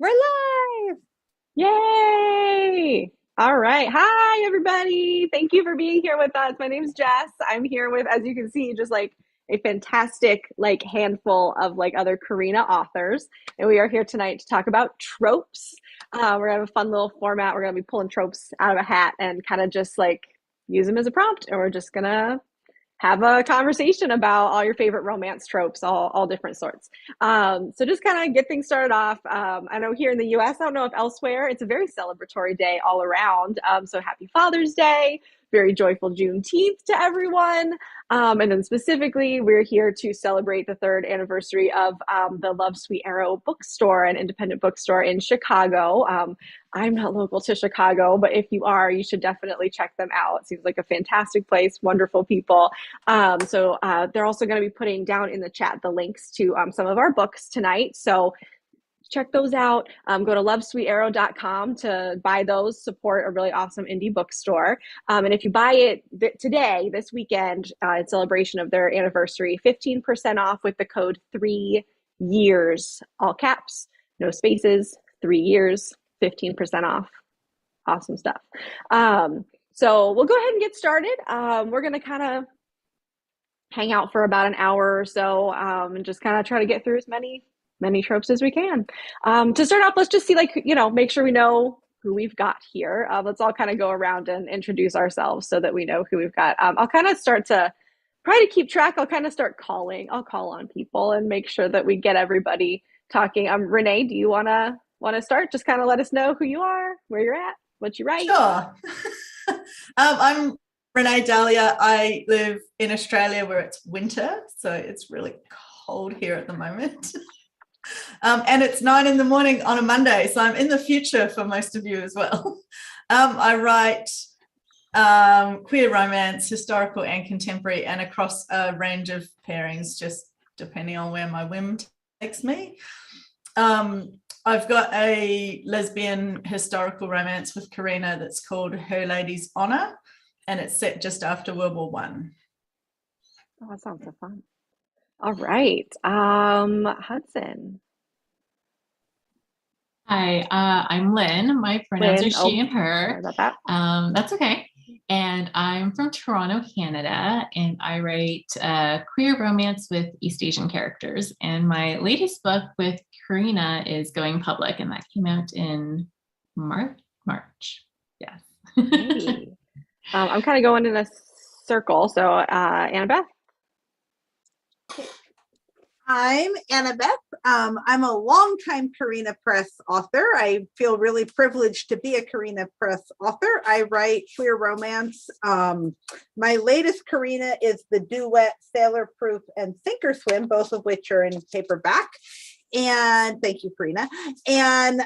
We're live. Yay! All right. Hi, everybody. Thank you for being here with us. My name is Jess. I'm here with, as you can see, just like a fantastic handful of other Karina authors. And we are here tonight to talk about tropes. We're gonna have a fun little format. We're gonna be pulling tropes out of a hat and kind of just use them as a prompt. And we're just gonna have a conversation about all your favorite romance tropes, all different sorts. So just kind of get things started off. I know here in the US, I don't know if elsewhere, it's a very celebratory day all around. So happy Father's Day, very joyful Juneteenth to everyone. And then specifically, we're here to celebrate the third anniversary of the Love Sweet Arrow bookstore, an independent bookstore in Chicago. I'm not local to Chicago, but if you are, you should definitely check them out. It seems like a fantastic place, wonderful people. So they're also going to be putting down in the chat the links to some of our books tonight. So check those out. Go to lovesweetarrow.com to buy those, support a really awesome indie bookstore. And if you buy it today, this weekend, in celebration of their anniversary, 15% off with the code 3years, all caps, no spaces, 3years, 15% off. Awesome stuff. So we'll go ahead and get started. We're going to kind of hang out for about an hour or so and just kind of try to get through as many tropes as we can. To start off, let's just see, make sure we know who we've got here. Let's all kind of go around and introduce ourselves so that we know who we've got. I'll kind of start to try to keep track. I'll kind of start calling. I'll call on people and make sure that we get everybody talking. Renee, do you want to start? Just kind of let us know who you are, where you're at, what you write. Sure. I'm Renee Dahlia. I live in Australia where it's winter, so it's really cold here at the moment. And it's 9 a.m. on a Monday, so I'm in the future for most of you as well. I write queer romance, historical and contemporary, and across a range of pairings, just depending on where my whim takes me. I've got a lesbian historical romance with Karina that's called Her Lady's Honour, and it's set just after World War One. Oh, that sounds so fun. All right. Hudson. Hi, I'm Lynn. My pronouns Lynn. are she and her. Sorry about that. That's okay. And I'm from Toronto, Canada, and I write queer romance with East Asian characters. And my latest book with Karina is going public, and that came out in March. Yes. Hey. I'm kind of going in a circle. So, Annabeth. I'm Annabeth. I'm a longtime Karina Press author. I feel really privileged to be a Karina Press author. I write queer romance. My latest Karina is the duet Sailor Proof and Thinkorswim, both of which are in paperback. And thank you, Karina. And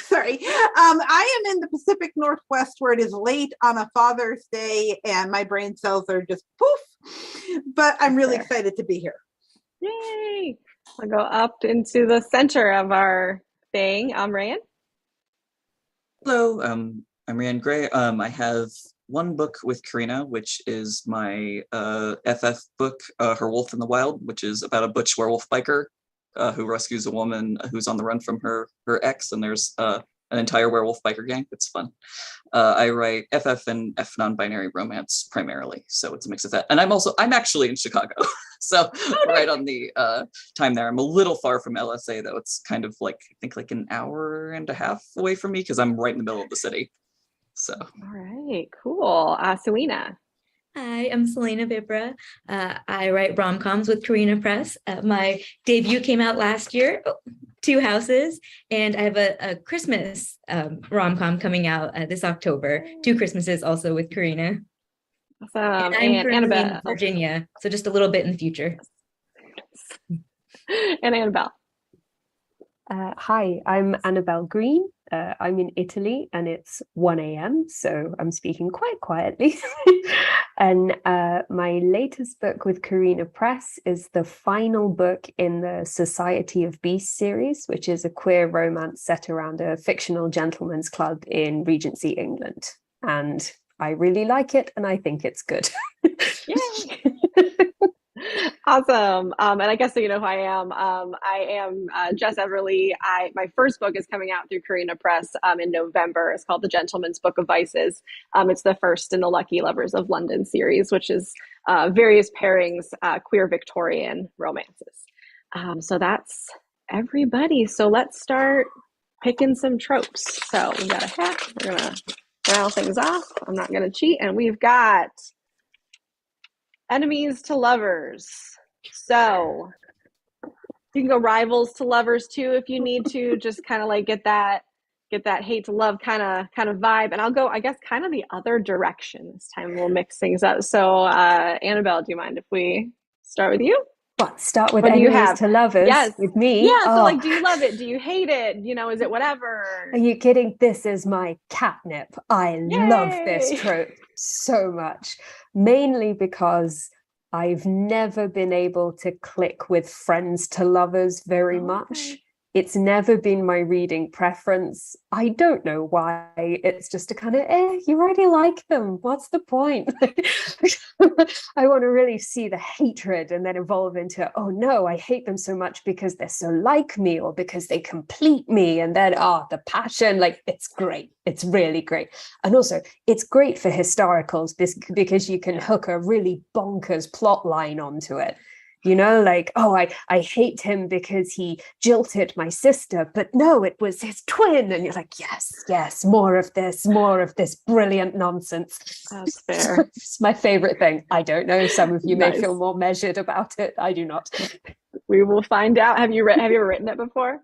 sorry, I am in the Pacific Northwest where it is late on a Father's Day and my brain cells are just poof, but I'm really excited to be here. Yay! I'll go up into the center of our thing. I'm Ryan. Hello, I'm Ryan Gray. I have one book with Karina, which is my FF book, Her Wolf in the Wild, which is about a butch werewolf biker who rescues a woman who's on the run from her ex, and there's an entire werewolf biker gang. It's fun. I write FF and F non-binary romance primarily, so it's a mix of that. And I'm actually in Chicago, so right on the time there. I'm a little far from LSA though. It's kind of I think an hour and a half away from me because I'm right in the middle of the city. So. All right, cool. Selena. Hi, I'm Selena Vibra. I write rom-coms with Karina Press. My debut came out last year, Two Houses, and I have a Christmas rom-com coming out this October, Two Christmases, also with Karina. Awesome. And I'm currently Annabelle. in Virginia, so just a little bit in the future. And Annabelle. Hi, I'm Annabelle Green. I'm in Italy and it's 1 a.m, so I'm speaking quite quietly. And my latest book with Karina Press is the final book in the Society of Beasts series, which is a queer romance set around a fictional gentleman's club in Regency, England. And I really like it and I think it's good. Yay! Awesome. And I guess so you know who I am. I am Jess Everly. My first book is coming out through Karina Press in November. It's called The Gentleman's Book of Vices. It's the first in the Lucky Lovers of London series, which is various pairings, queer Victorian romances. So that's everybody. So let's start picking some tropes. So we've got a hat. We're going to round things off. I'm not going to cheat. And we've got enemies to lovers. So you can go rivals to lovers too if you need to, just kind of like get that hate to love kind of vibe. And I'll go, I guess, kind of the other direction this time. We'll mix things up. So Annabelle, do you mind if we start with you? What, start with What do you enemies have? to lovers Yes. with me? Yeah, so Oh, like, do you love it? Do you hate it? You know, is it whatever? are you kidding? This is my catnip. I love this Yay! trope so much, mainly because I've never been able to click with friends to lovers very much. It's never been my reading preference. I don't know why. It's just a kind of, you already like them. What's the point? I want to really see the hatred and then evolve into, oh no, I hate them so much because they're so like me or because they complete me. And then, the passion, like, it's great. It's really great. And also, it's great for historicals because you can hook a really bonkers plot line onto it. You know, like, oh, I hate him because he jilted my sister, but no, it was his twin. And you're like, yes, more of this brilliant nonsense. That's fair. It's my favorite thing. I don't know. Some of you may Nice. feel more measured about it. I do not. We will find out. Have you ever written it before?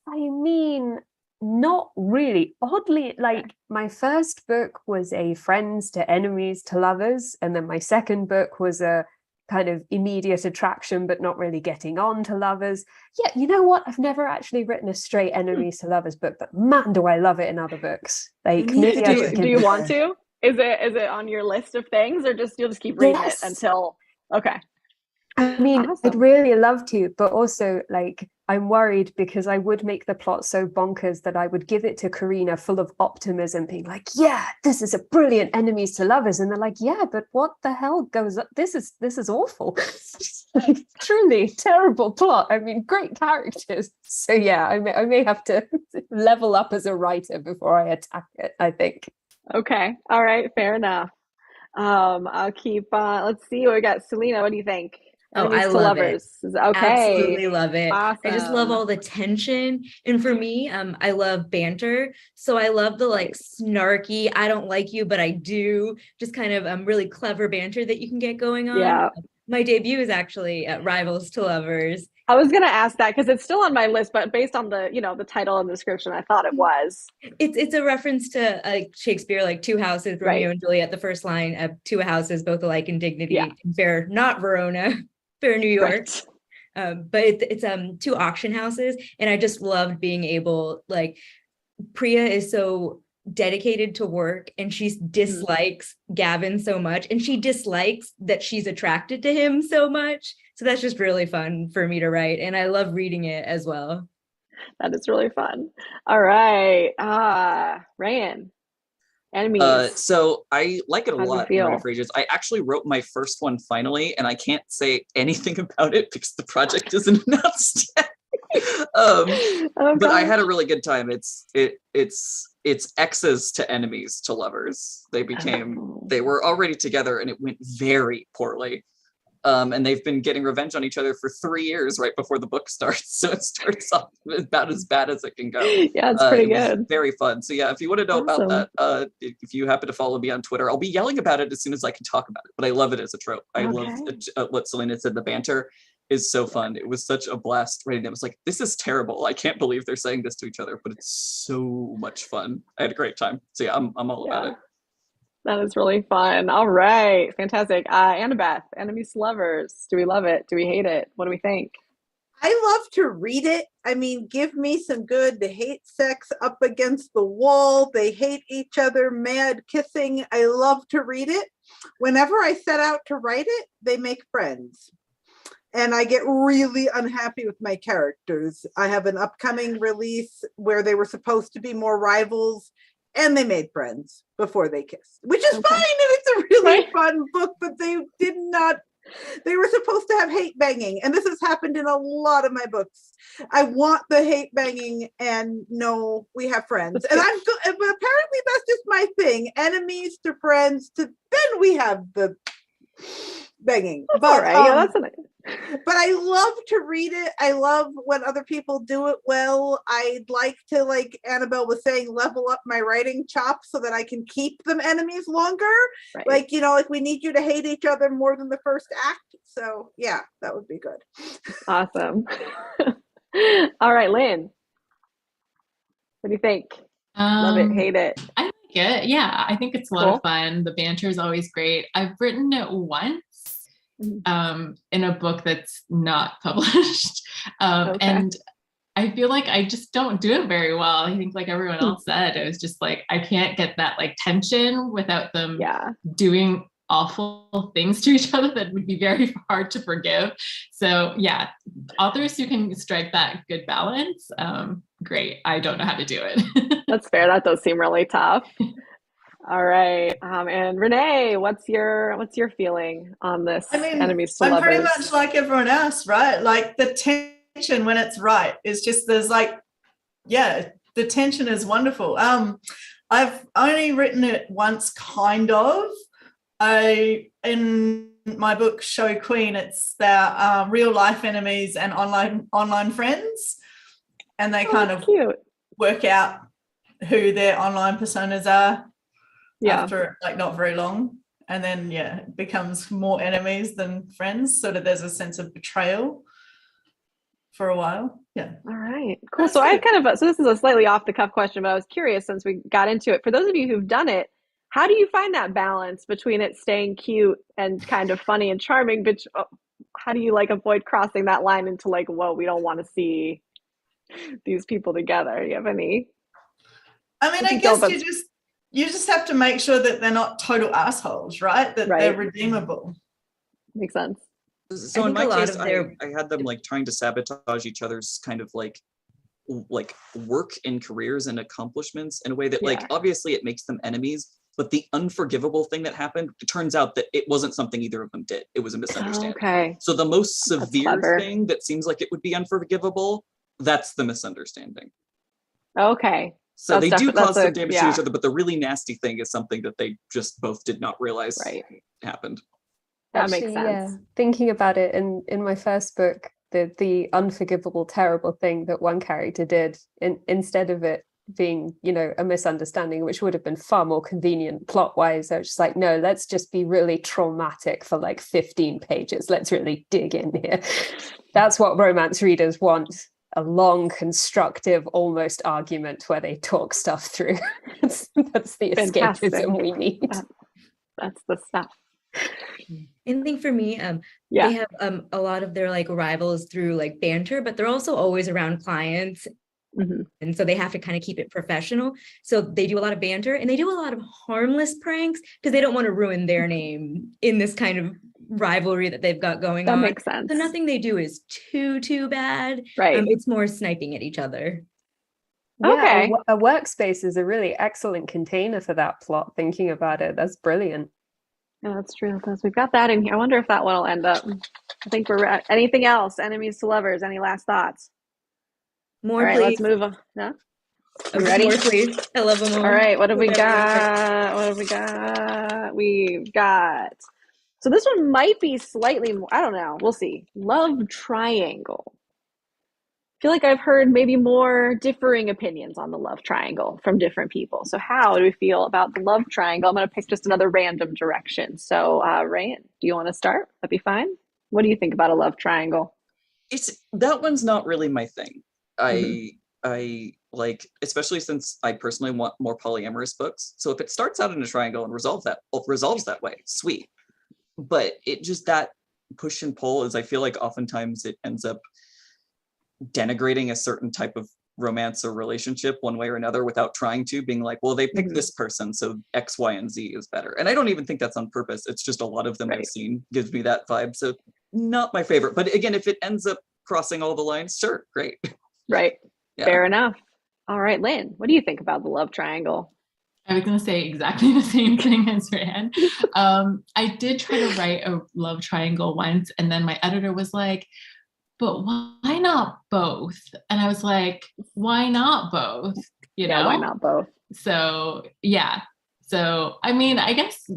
I mean, not really. Oddly, like, my first book was a friends to enemies to lovers, and then my second book was a kind of immediate attraction but not really getting on to lovers. Yeah, you know what, I've never actually written a straight enemies to lovers book, but man, do I love it in other books. Like, maybe I should do you want to? Is it on your list of things, or you'll just keep reading it until? Okay. I mean, Awesome. I'd really love to, but also, like, I'm worried because I would make the plot so bonkers that I would give it to Karina full of optimism, being like, yeah, this is a brilliant enemies to lovers. And they're like, yeah, but what the hell goes up? This is awful. Like, truly terrible plot. I mean, great characters. So yeah, I may have to level up as a writer before I attack it, I think. Okay. All right. Fair enough. I'll keep let's see what we got. Selena, what do you think? I love it. Okay. Absolutely love it. Awesome. I just love all the tension. And for me, I love banter. So I love the like snarky, I don't like you, but I do, just kind of really clever banter that you can get going on. Yeah. My debut is actually at Rivals to Lovers. I was gonna ask that because it's still on my list, but based on the the title and the description, I thought it was. It's a reference to Shakespeare, like two houses, Romeo and Juliet. The first line, two houses, both alike in dignity, fair, not Verona, fair New York. Right. But it's two auction houses, and I just loved being able, like, Priya is so dedicated to work and she dislikes Gavin so much, and she dislikes that she's attracted to him so much. So that's just really fun for me to write, and I love reading it as well. That is really fun. All right, Ryan, enemies. So I like it a lot. I actually wrote my first one finally, and I can't say anything about it because the project isn't announced yet. But I had a really good time. It's exes to enemies to lovers. They were already together, and it went very poorly. And they've been getting revenge on each other for 3 years right before the book starts. So it starts off about as bad as it can go. Yeah, it's pretty good. Very fun. So yeah, if you want to know about that, if you happen to follow me on Twitter, I'll be yelling about it as soon as I can talk about it. But I love it as a trope. I love what Selena said. The banter is so fun. It was such a blast reading it. I was like, this is terrible. I can't believe they're saying this to each other, but it's so much fun. I had a great time. So yeah, I'm all about it. That is really fun. All right. Fantastic. Annabeth, enemies to lovers. Do we love it? Do we hate it? What do we think? I love to read it. I mean, give me some good. They hate sex up against the wall. They hate each other, mad kissing. I love to read it. Whenever I set out to write it, they make friends. And I get really unhappy with my characters. I have an upcoming release where they were supposed to be more rivals, and they made friends before they kissed, which is fine. And it's a really fun book, but they did not They were supposed to have hate banging, and this has happened in a lot of my books. I want the hate banging, and no, we have friends, and I'm but apparently that's just my thing. Enemies to friends to then we have the banging. That's But all right. Yeah, that's but I love to read it. I love when other people do it well. I'd like to, like Annabelle was saying, level up my writing chops so that I can keep them enemies longer. right. Like, like we need you to hate each other more than the first act. So yeah, that would be good. Awesome. All right, Lynn. What do you think? Love it, hate it. I like it. Yeah, I think it's a lot of fun. The banter is always great. I've written it once in a book that's not published. And I feel like I just don't do it very well. I think like everyone else said, it was just like, I can't get that like tension without them doing awful things to each other that would be very hard to forgive. So yeah, authors who can strike that good balance, great. I don't know how to do it. That's fair. That does seem really tough. All right. And Renee, what's your feeling on this? I mean, enemies to I'm lovers? pretty much like everyone else, right? Like the tension when it's right is just there's like, yeah, the tension is wonderful. I've only written it once, kind of. In my book Show Queen, it's their real life enemies and online friends, and they kind of cute. work out who their online personas are after like not very long, and then it becomes more enemies than friends. Sort of there's a sense of betrayal for a while. Yeah. All right, cool. So I kind of, so this is a slightly off the cuff question, but I was curious since we got into it. For those of you who've done it, how do you find that balance between it staying cute and kind of funny and charming, but how do you like avoid crossing that line into like, whoa, we don't want to see these people together? Do you have any? I mean, I guess you just have to make sure that they're not total assholes, right? That they're redeemable. Makes sense. So in my case, I had them like trying to sabotage each other's kind of like work and careers and accomplishments in a way that like obviously it makes them enemies, but the unforgivable thing that happened, it turns out that it wasn't something either of them did. It was a misunderstanding. Okay. So the most severe thing that seems like it would be unforgivable, that's the misunderstanding. Okay. So they do cause some damage to each other, but the really nasty thing is something that they just both did not realize happened. That makes sense. Yeah. Thinking about it in my first book, the unforgivable, terrible thing that one character did, instead of it being, a misunderstanding, which would have been far more convenient plot-wise, I was just like, no, let's just be really traumatic for like 15 pages. Let's really dig in here. That's what romance readers want. A long, constructive, almost argument where they talk stuff through. That's the escapism we need. That's the stuff. And I think for me, they have a lot of their like rivals through like banter, but they're also always around clients. And so they have to kind of keep it professional. So they do a lot of banter and they do a lot of harmless pranks because they don't want to ruin their name in this kind of rivalry that they've got going on. That makes sense. So nothing they do is too bad. Right. It's more sniping at each other. Okay. Yeah, a workspace is a really excellent container for that plot. Thinking about it, that's brilliant. Yeah, that's true. We've got that in here. I wonder if that one will end up. I think we're at anything else. Enemies to lovers. Any last thoughts? More, all right, please. let's move on. No? Ready? More, please. I love them all. All right, what have we got? We've got. So this one might be slightly more, I don't know. We'll see. Love triangle. I feel like I've heard maybe more differing opinions on the love triangle from different people. So how do we feel about the love triangle? I'm going to pick just another random direction. So Rayan, do you want to start? That'd be fine. What do you think about a love triangle? That one's not really my thing. I like, especially since I personally want more polyamorous books. So if it starts out in a triangle and resolves that way, sweet. But it just, that push and pull is, I feel like oftentimes it ends up denigrating a certain type of romance or relationship one way or another without trying to, being like, well, they picked this person, so X, Y, and Z is better. And I don't even think that's on purpose. It's just a lot of them I've seen gives me that vibe. So not my favorite. But again, if it ends up crossing all the lines, sure, great. Right. Yeah. Fair enough. All right, Lynn, what do you think about the love triangle? I was going to say exactly the same thing as Rand. I did try to write a love triangle once, and then my editor was like, but why not both? And I was like, why not both? You Yeah, know? why not both? So, yeah. So, I mean, I guess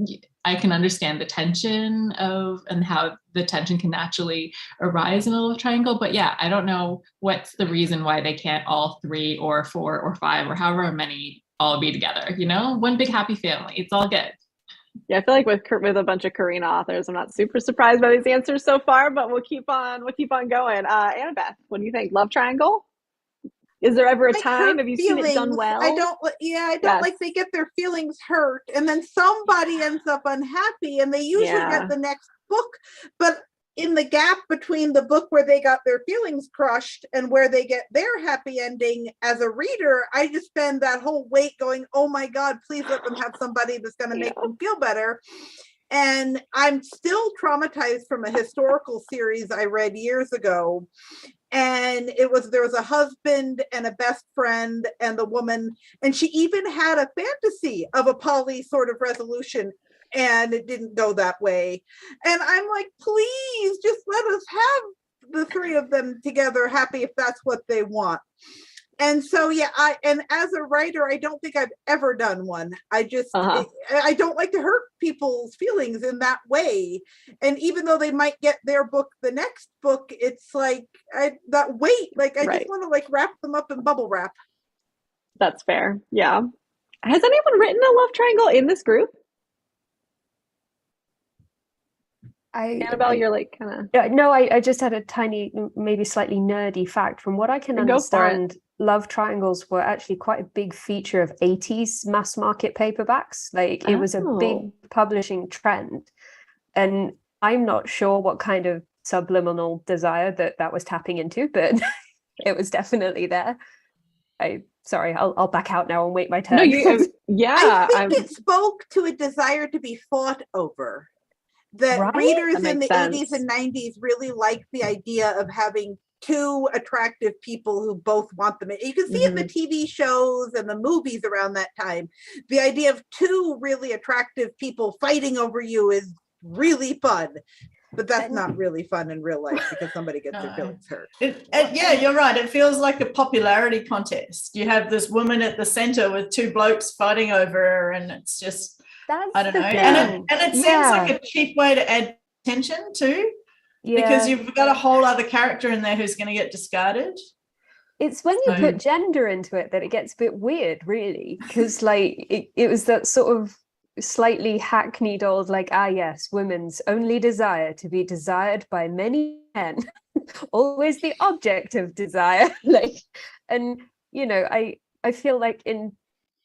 I can understand the tension and how the tension can naturally arise in a love triangle. But yeah, I don't know what's the reason why they can't all 3 or 4 or 5 or however many all be together, one big happy family. It's all good. Yeah, I feel like with a bunch of Karina authors, I'm not super surprised by these answers so far, but we'll keep on going. Annabeth, what do you think? Love triangle? Is there ever a Like time? hurt Have you seen it done feelings. well? I don't Yes. like they get their feelings hurt and then somebody ends up unhappy and they usually Yeah. get the next book. But in the gap between the book where they got their feelings crushed and where they get their happy ending, as a reader, I just spend that whole wait going, oh my God, please let them have somebody that's going to make them feel better. And I'm still traumatized from a historical series I read years ago. And there was a husband and a best friend and the woman, and she even had a fantasy of a poly sort of resolution, and it didn't go that way. And I'm like, please just let us have the 3 of them together happy if that's what they want. And so, yeah, and as a writer, I don't think I've ever done one. I just, I don't like to hurt people's feelings in that way. And even though they might get their book, the next book, it's like, that weight, like, I just want to like wrap them up in bubble wrap. That's fair. Yeah. Has anyone written a love triangle in this group? Annabelle, you're like kind of... No, I just had a tiny, maybe slightly nerdy fact. From what I can understand, love triangles were actually quite a big feature of 80s mass market paperbacks. Like it was a big publishing trend. And I'm not sure what kind of subliminal desire that was tapping into, but it was definitely there. Sorry, I'll back out now and wait my turn. No, I think it spoke to a desire to be fought over. That readers in the 80s and 90s really liked the idea of having 2 attractive people who both want them. You can see it in the TV shows and the movies around that time. The idea of 2 really attractive people fighting over you is really fun. But that's not really fun in real life because somebody gets their feelings hurt. Yeah, you're right. It feels like a popularity contest. You have this woman at the center with 2 blokes fighting over her, and it's just... I don't know. And it seems like a cheap way to add tension too, because you've got a whole other character in there who's going to get discarded. It's when you put gender into it that it gets a bit weird, really, because like it was that sort of slightly hackneyed old, like, yes, women's only desire to be desired by many men, always the object of desire. Like, and I feel like in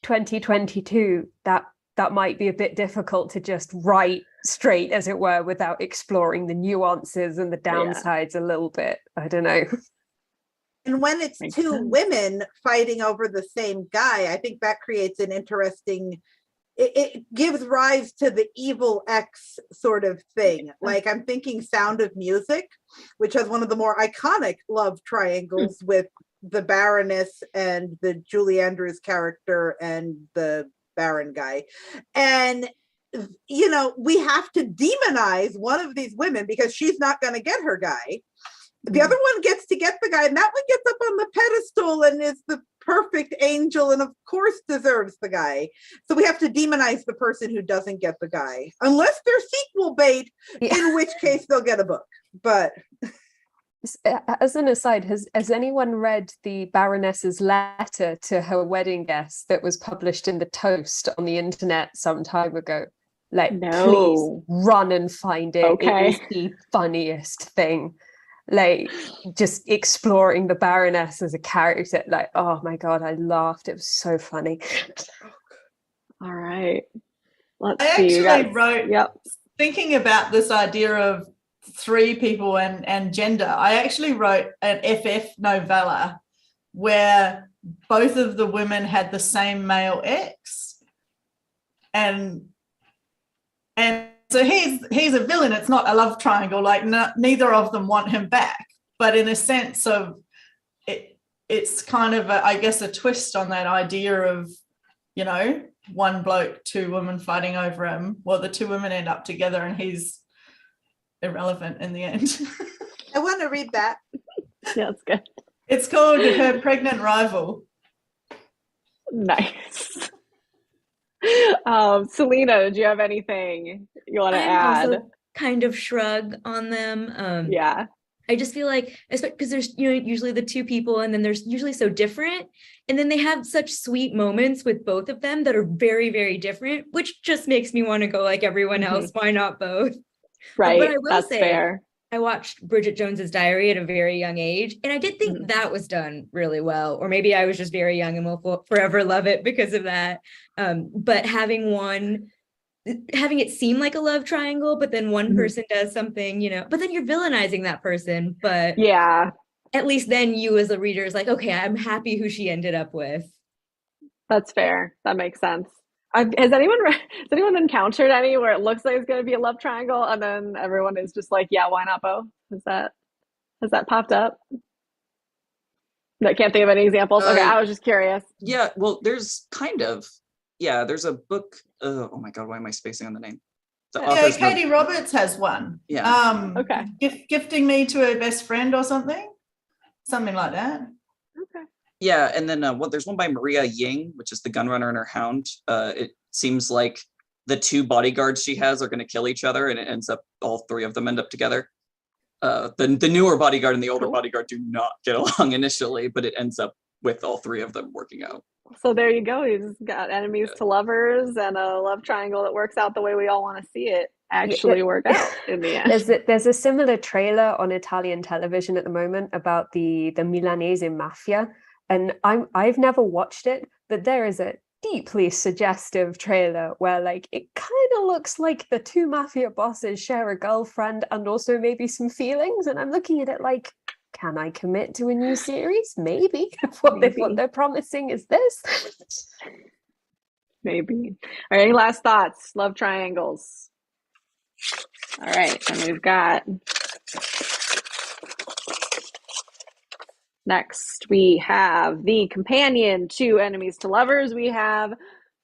2022 that might be a bit difficult to just write straight, as it were, without exploring the nuances and the downsides a little bit. I don't know. And when it's Makes 2 sense. Women fighting over the same guy, I think that creates an interesting, it gives rise to the evil X sort of thing. Like I'm thinking Sound of Music, which has one of the more iconic love triangles with the Baroness and the Julie Andrews character and the Baron guy. And we have to demonize one of these women because she's not going to get her guy. The other one gets to get the guy, and that one gets up on the pedestal and is the perfect angel and of course deserves the guy. So we have to demonize the person who doesn't get the guy, unless they're sequel bait, in which case they'll get a book. But as an aside, has anyone read the Baroness's letter to her wedding guest that was published in the Toast on the internet some time ago? Like, please run and find it. It is the funniest thing. Like, just exploring the Baroness as a character. Like, oh my God, I laughed. It was so funny. All right. I actually wrote, thinking about this idea of 3 people and gender, I actually wrote an FF novella where both of the women had the same male ex, and so he's a villain. It's not a love triangle, like neither of them want him back, but in a sense of it's kind of I guess a twist on that idea of one bloke, two women fighting over him. Well, the two women end up together and he's irrelevant in the end. I want to read that. Yeah, that's good. It's called Her Pregnant Rival. Nice. Selena, do you have anything you want to I'm add? also kind of shrug on them. Yeah. I just feel like, because there's, usually the two people, and then there's usually so different. And then they have such sweet moments with both of them that are very, very different, which just makes me want to go like everyone else. Why not both? Right. But I will That's say, fair. I watched Bridget Jones's Diary at a very young age, and I did think that was done really well. Or maybe I was just very young and will forever love it because of that. But having it seem like a love triangle, but then one person does something, but then you're villainizing that person. But yeah, at least then you as a reader is like, okay, I'm happy who she ended up with. That's fair. That makes sense. Has anyone encountered any where it looks like it's going to be a love triangle and then everyone is just like, yeah, why not both? Has that popped up? I can't think of any examples. Okay, I was just curious. Yeah, well, there's there's a book. Oh my God, why am I spacing on the name? Katie Roberts has one. Yeah. Okay. Gifting me to her best friend or something like that. Okay. Yeah, and then there's one by Maria Ying, which is the gunrunner and her hound. It seems like the two bodyguards she has are going to kill each other, and it ends up all three of them end up together. The newer bodyguard and the older bodyguard do not get along initially, but it ends up with all three of them working out. So there you go. He's got enemies to lovers and a love triangle that works out the way we all want to see it actually work out in the end. There's a similar trailer on Italian television at the moment about the Milanese mafia, and I've never watched it, but there is a deeply suggestive trailer where like it kind of looks like the two mafia bosses share a girlfriend and also maybe some feelings, and I'm looking at it like, can I commit to a new series? Maybe. What they're promising is this. Maybe. All right, any last thoughts? Love triangles. All right, and we've got next we have the companion to enemies to lovers. We have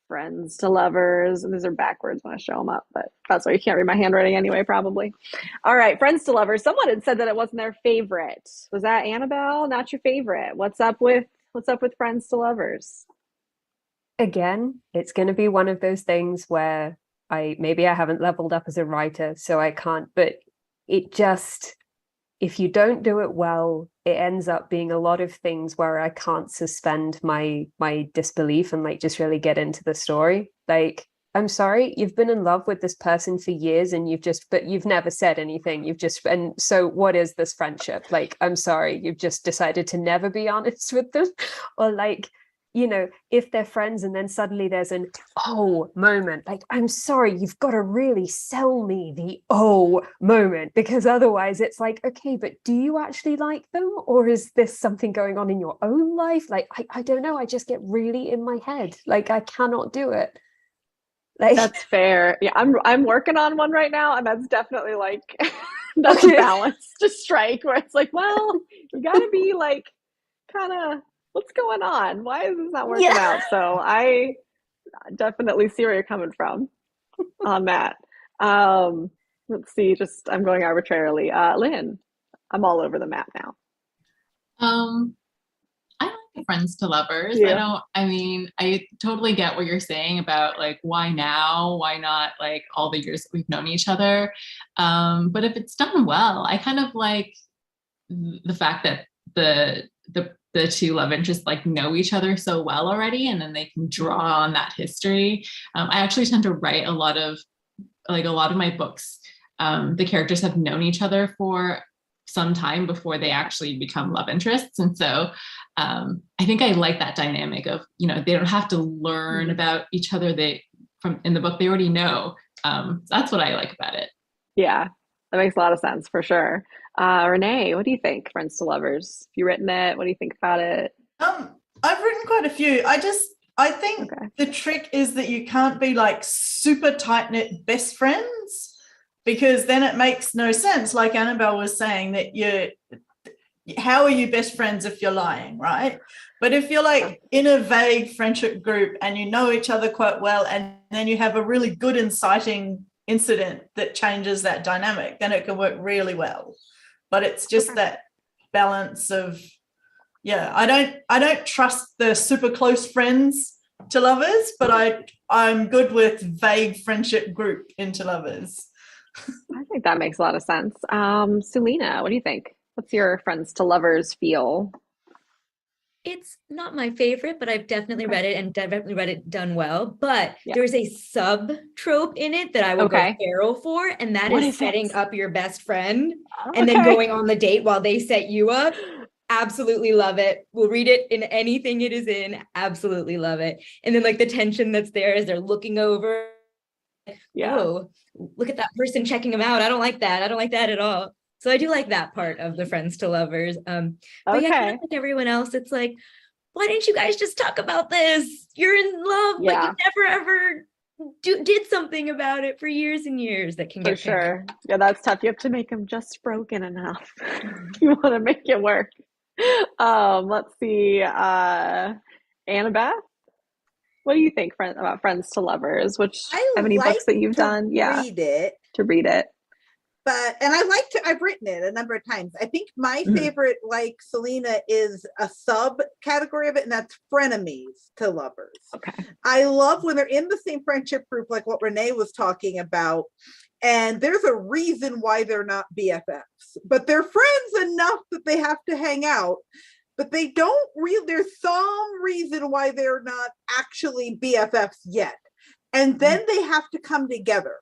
friends to lovers. And these are backwards when I show them up, but that's why you can't read my handwriting anyway, probably. All right, friends to lovers. Someone had said that it wasn't their favorite. Was that Annabelle? Not your favorite. What's up with friends to lovers? Again, it's going to be one of those things where I haven't leveled up as a writer, so I can't, but it just, if you don't do it well, it ends up being a lot of things where I can't suspend my disbelief and like just really get into the story. Like, I'm sorry, you've been in love with this person for years and but you've never said anything. And so what is this friendship? Like, I'm sorry, you've just decided to never be honest with them. Or like, if they're friends and then suddenly there's an oh moment, like, I'm sorry, you've got to really sell me the oh moment, because otherwise it's like, okay, but do you actually like them? Or is this something going on in your own life? Like, I don't know. I just get really in my head. Like, I cannot do it. Like, that's fair. Yeah, I'm working on one right now, and that's definitely like that's a balance to strike where it's like, well, you got to be like kind of, what's going on? Why is this not working out? So I definitely see where you're coming from on that. Let's see, I'm going arbitrarily. Lynn, I'm all over the map now. I like friends to lovers. Yeah. I totally get what you're saying about like, why now? Why not like all the years that we've known each other? But if it's done well, I kind of like the fact that the two love interests like know each other so well already, and then they can draw on that history. I actually tend to write a lot of my books. The characters have known each other for some time before they actually become love interests. And so I think I like that dynamic of, they don't have to learn about each other. In the book, they already know. That's what I like about it. Yeah, that makes a lot of sense for sure. Renee, what do you think? Friends to lovers. Have you written it? What do you think about it? I've written quite a few. I think the trick is that you can't be like super tight-knit best friends, because then it makes no sense. Like Annabelle was saying, that how are you best friends if you're lying, right? But if you're like in a vague friendship group and you know each other quite well, and then you have a really good inciting incident that changes that dynamic, then it can work really well. But it's just that balance of, yeah, I don't trust the super close friends to lovers, but I'm good with vague friendship group into lovers. I think that makes a lot of sense. Selena, what do you think? What's your friends to lovers feel? It's not my favorite, but I've definitely Okay. read it and definitely read it done well. But Yeah. there's a sub trope in it that I will go Okay. feral for, and that What is is setting it? up your best friend and then Okay. going on the date while they set you up. Absolutely love it. We'll read it in anything it is in. Absolutely love it. And then like the tension that's there as they're looking over. Yeah. Oh, look at that person checking them out. I don't like that. I don't like that at all. So I do like that part of the friends to lovers. But yeah, kind Okay. of like everyone else, it's like, why didn't you guys just talk about this? You're in love, but Yeah. you never ever did something about it for years and years. That can For get sure. Yeah, that's tough. You have to make them just broken enough. You want to make it work. Let's see. Annabeth, what do you think about friends to lovers? Which I have any like books that you've to done? Yeah, read it, to read it. and I've written it a number of times. I think my Mhm. favorite, like Selena, is a subcategory of it, and that's frenemies to lovers. Okay. I love when they're in the same friendship group, like what Renee was talking about, and there's a reason why they're not BFFs, but they're friends enough that they have to hang out, but they don't really, there's some reason why they're not actually BFFs yet. And then they have to come together.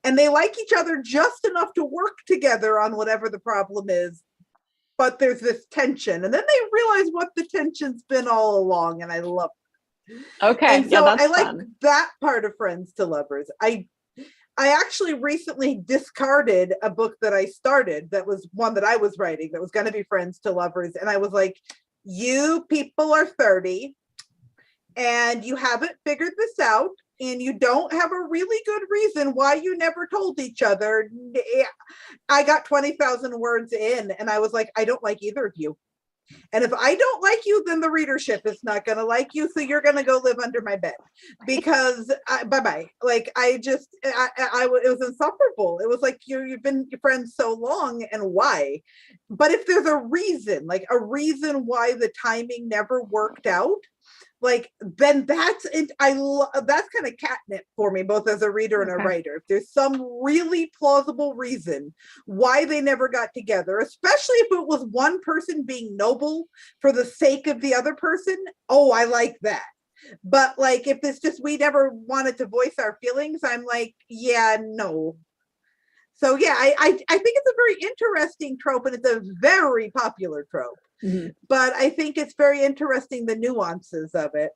And they like each other just enough to work together on whatever the problem is. But there's this tension. And then they realize what the tension's been all along. And I love it. Okay. And Yeah, so that's I like fun. that part of Friends to Lovers. I actually recently discarded a book that I started that was one that I was writing that was going to be Friends to Lovers. And I was like, you people are 30 and you haven't figured this out and you don't have a really good reason why you never told each other. I got 20,000 words in and I was like, I don't like either of you. And if I don't like you, then the readership is not going to like you. So you're going to go live under my bed because bye-bye. Like it was insufferable. It was like, you've been friends so long and why? But if there's a reason, like a reason why the timing never worked out, like then that's it. That's kind of catnip for me, both as a reader and a writer. If there's some really plausible reason why they never got together, especially if it was one person being noble for the sake of the other person, oh, I like that. But like if it's just we never wanted to voice our feelings, I'm like, yeah, no. So yeah, I think it's a very interesting trope and it's a very popular trope. Mm-hmm. But I think it's very interesting, the nuances of it.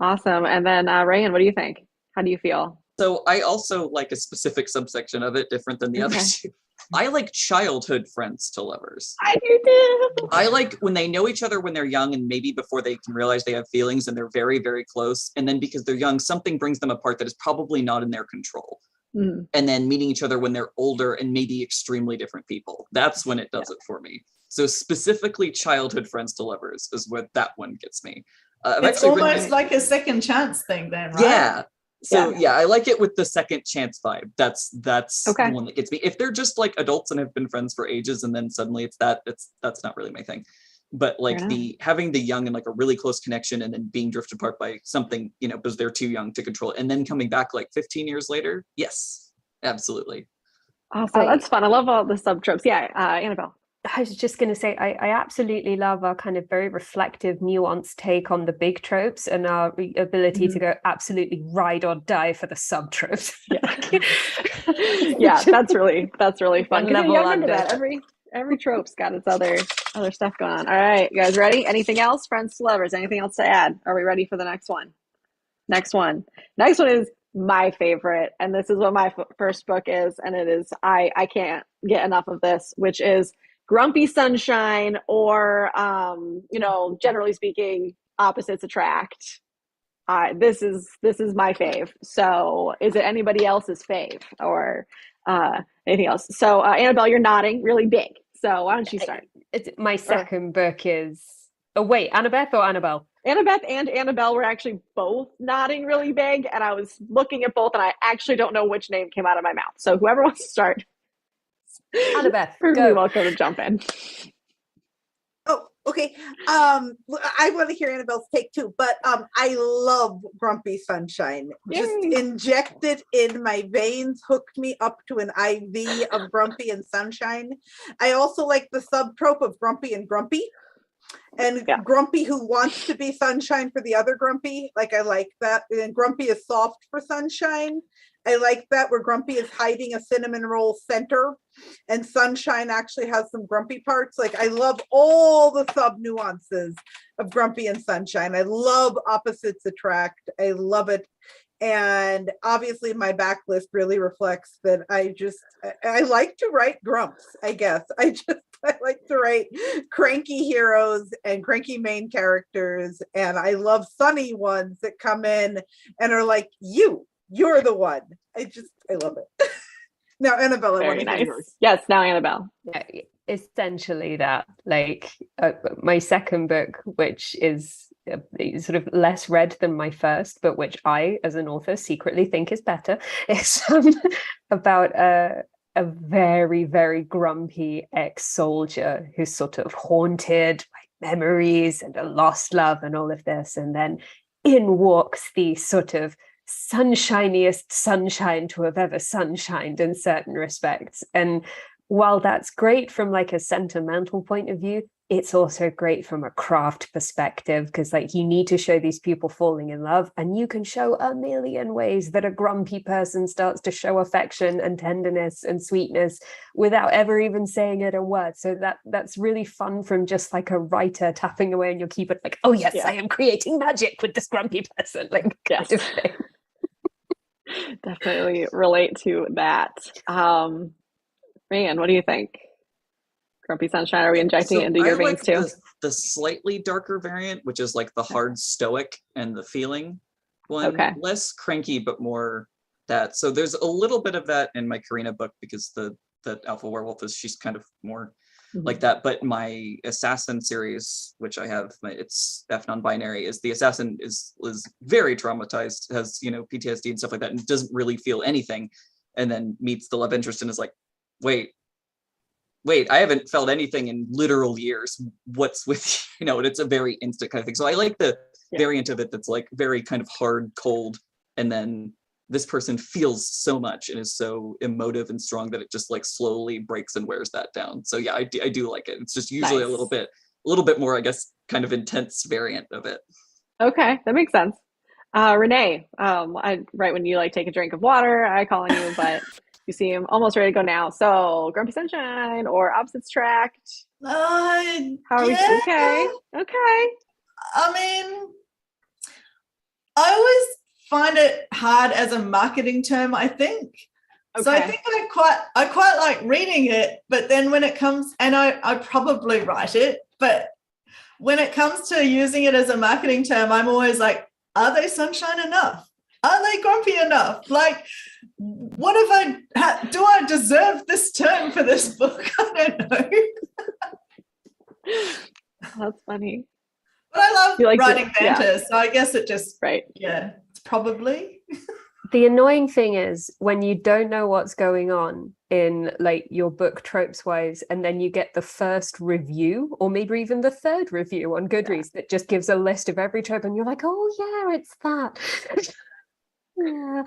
Awesome. And then Rayan, what do you think? How do you feel? So I also like a specific subsection of it, different than the other two. I like childhood friends to lovers. I do too. I like when they know each other when they're young and maybe before they can realize they have feelings and they're very, very close. And then because they're young, something brings them apart that is probably not in their control. Mm. And then meeting each other when they're older and maybe extremely different people. That's when it does it for me. So specifically childhood friends to lovers is what that one gets me. It's almost like a second chance thing then, right? Yeah. So yeah, I like it with the second chance vibe. That's the one that gets me. If they're just like adults and have been friends for ages and then suddenly that's not really my thing. But like having the young and like a really close connection and then being drifted apart by something, because they're too young to control it and then coming back like 15 years later. Yes, absolutely. Awesome. That's fun. I love all the sub tropes. Yeah, Annabelle. I was just going to say, I absolutely love our kind of very reflective, nuanced take on the big tropes and our ability to go absolutely ride or die for the sub tropes. Yeah, that's really fun. Level I remember that every trope's got its other stuff going on. All right, you guys ready? Anything else, friends to lovers? Anything else to add? Are we ready for the next one? Next one is my favorite, and this is what my first book is, and it is I can't get enough of this, which is Grumpy Sunshine, or generally speaking, opposites attract. This is my fave. So is it anybody else's fave or anything else? So Annabelle, you're nodding really big. So why don't you start? My second book is Oh, wait, Annabeth or Annabelle? Annabeth and Annabelle were actually both nodding really big, and I was looking at both, and I actually don't know which name came out of my mouth. So whoever wants to start, Annabeth, perfectly go. welcome to jump in. Oh, okay. I want to hear Annabelle's take too, but I love Grumpy Sunshine. Just Yay. injected in my veins, hooked me up to an IV of Grumpy and Sunshine. I also like the subtrope of Grumpy and Grumpy. And Yeah. Grumpy who wants to be Sunshine for the other Grumpy. Like, I like that. And Grumpy is soft for Sunshine. I like that, where Grumpy is hiding a cinnamon roll center and Sunshine actually has some grumpy parts. Like, I love all the sub nuances of Grumpy and Sunshine. I love opposites attract. I love it. And obviously my backlist really reflects that I like to write grumps, I guess. I like to write cranky heroes and cranky main characters. And I love sunny ones that come in and are like, you're the one. I love it. Now, Annabelle, I want Very to hear nice. yours. Yes, now Annabelle. Yeah, essentially that. Like my second book, which is sort of less read than my first, but which I, as an author, secretly think is better, is about a very, very grumpy ex-soldier who's sort of haunted by memories and a lost love and all of this. And then in walks the sort of sunshiniest sunshine to have ever sunshined in certain respects. And while that's great from like a sentimental point of view, it's also great from a craft perspective, because like you need to show these people falling in love, and you can show a million ways that a grumpy person starts to show affection and tenderness and sweetness without ever even saying it a word. So that's really fun from just like a writer tapping away on your keyboard, like, oh yes, I am creating magic with this grumpy person, like kind of thing. Definitely relate to that. Man, what do you think? Grumpy Sunshine, are we injecting it into your veins too? The slightly darker variant, which is like the hard stoic and the feeling one. Okay. Less cranky, but more that. So there's a little bit of that in my Karina book, because the alpha werewolf she's kind of more like that. But my assassin series, which I have, it's F non-binary, is the assassin is very traumatized, has PTSD and stuff like that, and doesn't really feel anything, and then meets the love interest and is like, wait, I haven't felt anything in literal years. What's with you? And it's a very instant kind of thing. So I like the variant of it that's like very kind of hard, cold, and then this person feels so much and is so emotive and strong that it just like slowly breaks and wears that down. So yeah, I do like it. It's just usually a little bit more, I guess, kind of intense variant of it. Okay, that makes sense. Renee, right when you like take a drink of water, I call on you, but you seem almost ready to go now. So Grumpy Sunshine or Opposites Attract? How are we? Okay. I mean, I always find it hard as a marketing term, I think. Okay. So I think I quite like reading it, but then when it comes, and I probably write it, but when it comes to using it as a marketing term, I'm always like, are they sunshine enough? Are they grumpy enough? Like, what if do I deserve this term for this book? I don't know. That's funny. But I love writing banter, so I guess it just, it's probably. The annoying thing is when you don't know what's going on in like your book tropes wise, and then you get the first review or maybe even the third review on Goodreads that just gives a list of every trope, and you're like, oh yeah, it's that. Yeah.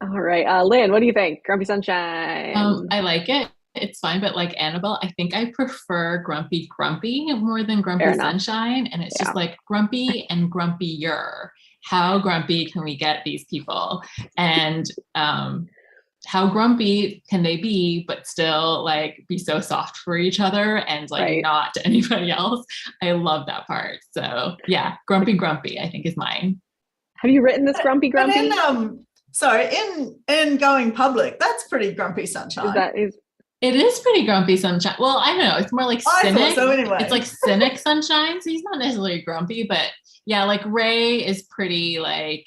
All right, Lynn, what do you think? Grumpy Sunshine. I like it. It's fine, but like Annabelle, I think I prefer grumpy more than grumpy sunshine. And it's just like grumpy and grumpier. How grumpy can we get these people? And how grumpy can they be, but still like be so soft for each other and like not to anybody else? I love that part. So yeah, grumpy, I think is mine. Have you written this grumpy? In Going Public, that's pretty grumpy sunshine. It is pretty grumpy sunshine. Well, I don't know. It's more like cynic. So anyway. It's like cynic sunshine. So he's not necessarily grumpy, but yeah, like Ray is pretty like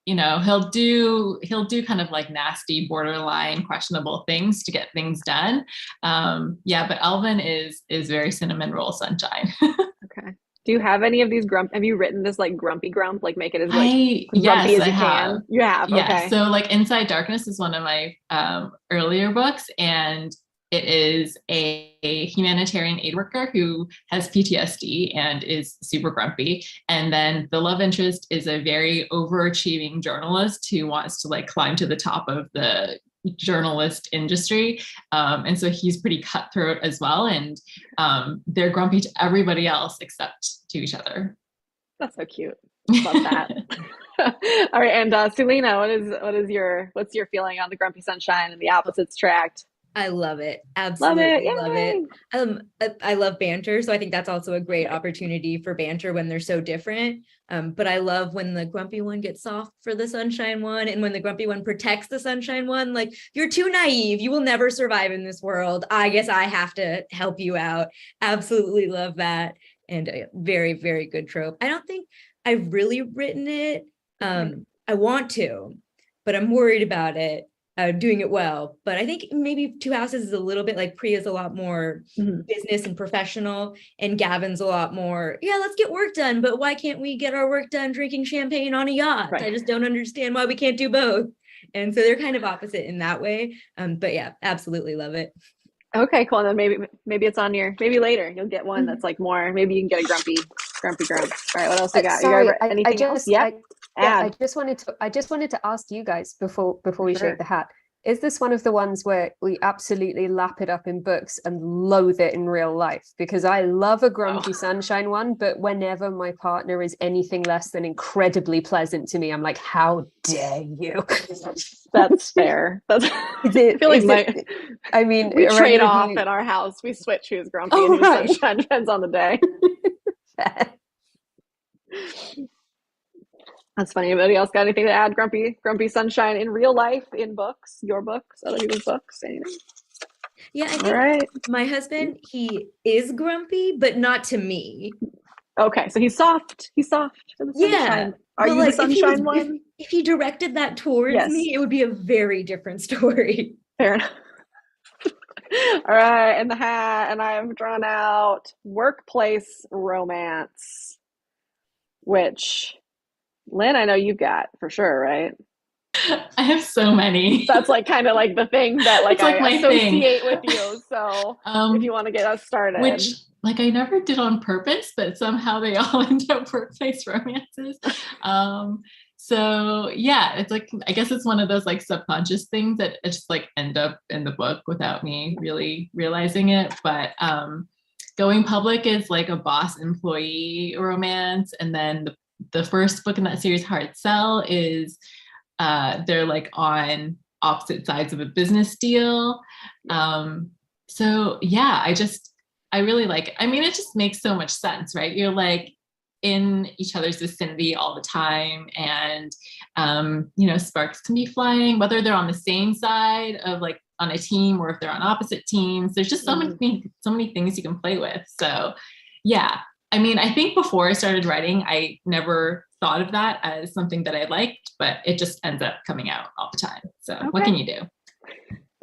he'll do kind of like nasty, borderline, questionable things to get things done. Yeah, but Alvin is very cinnamon roll sunshine. Okay. Do you have any of these have you written this like grumpy grump, like make it as like I grumpy yes, as I you have. can? You have, Yeah. okay. So like Inside Darkness is one of my earlier books, and it is a humanitarian aid worker who has PTSD and is super grumpy. And then the love interest is a very overachieving journalist who wants to like climb to the top of the journalist industry. And so he's pretty cutthroat as well. And they're grumpy to everybody else except to each other. That's so cute. Love that. All right, and Selena, what's your feeling on the Grumpy Sunshine and the Opposites Tract? I love it. Love it. Absolutely love it. I love banter, so I think that's also a great Right. opportunity for banter when they're so different. But I love when the grumpy one gets soft for the sunshine one, and when the grumpy one protects the sunshine one. Like, you're too naive. You will never survive in this world. I guess I have to help you out. Absolutely love that, and a very, very good trope. I don't think I've really written it. I want to, but I'm worried about it. Doing it well, but I think maybe Two Houses is a little bit like Priya's a lot more Mhm. business and professional, and Gavin's a lot more, yeah, let's get work done, but why can't we get our work done drinking champagne on a yacht? Right. I just don't understand why we can't do both. And so they're kind of opposite in that way. But yeah, absolutely love it. Okay, cool. And then maybe it's on your maybe later you'll get one that's like more. Maybe you can get a grumpy grump. All right, what else you got? Sorry, you got anything else? Yeah. I Add. just wanted to ask you guys before we Sure. shake the hat. Is this one of the ones where we absolutely lap it up in books and loathe it in real life? Because I love a grumpy sunshine one, but whenever my partner is anything less than incredibly pleasant to me, I'm like, how dare you? That's fair. That's Is it, I feel like is it, I mean, we are trade any of off you- in our house. We switch who's grumpy Oh, and who's right. sunshine. Depends on the day. That's funny. Anybody else got anything to add? Grumpy sunshine in real life, in books, your books, other people's books, anything? Yeah, I All think right. my husband, he is grumpy, but not to me. Okay, so he's soft. He's soft for the Yeah, sunshine. Are but you the like sunshine one? if he directed that towards Yes. me, it would be a very different story. Fair enough. All right, and the hat, and I have drawn out workplace romance, which Lynn, I know you've got for sure, right? I have so many. That's like kind of like the thing that like It's like I my associate thing. with you. So if you want to get us started. Which like I never did on purpose, but somehow they all end up workplace romances. So yeah, it's like I guess it's one of those like subconscious things that just like end up in the book without me really realizing it. But Going Public is like a boss employee romance, and then the first book in that series, Hard Sell, is they're like on opposite sides of a business deal. So yeah, I really like it. I mean, it just makes so much sense, right? You're like in each other's vicinity all the time, and sparks can be flying, whether they're on the same side of like on a team or if they're on opposite teams. There's just so many things you can play with. So yeah, I mean, I think before I started writing, I never thought of that as something that I liked, but it just ends up coming out all the time. So what can you do?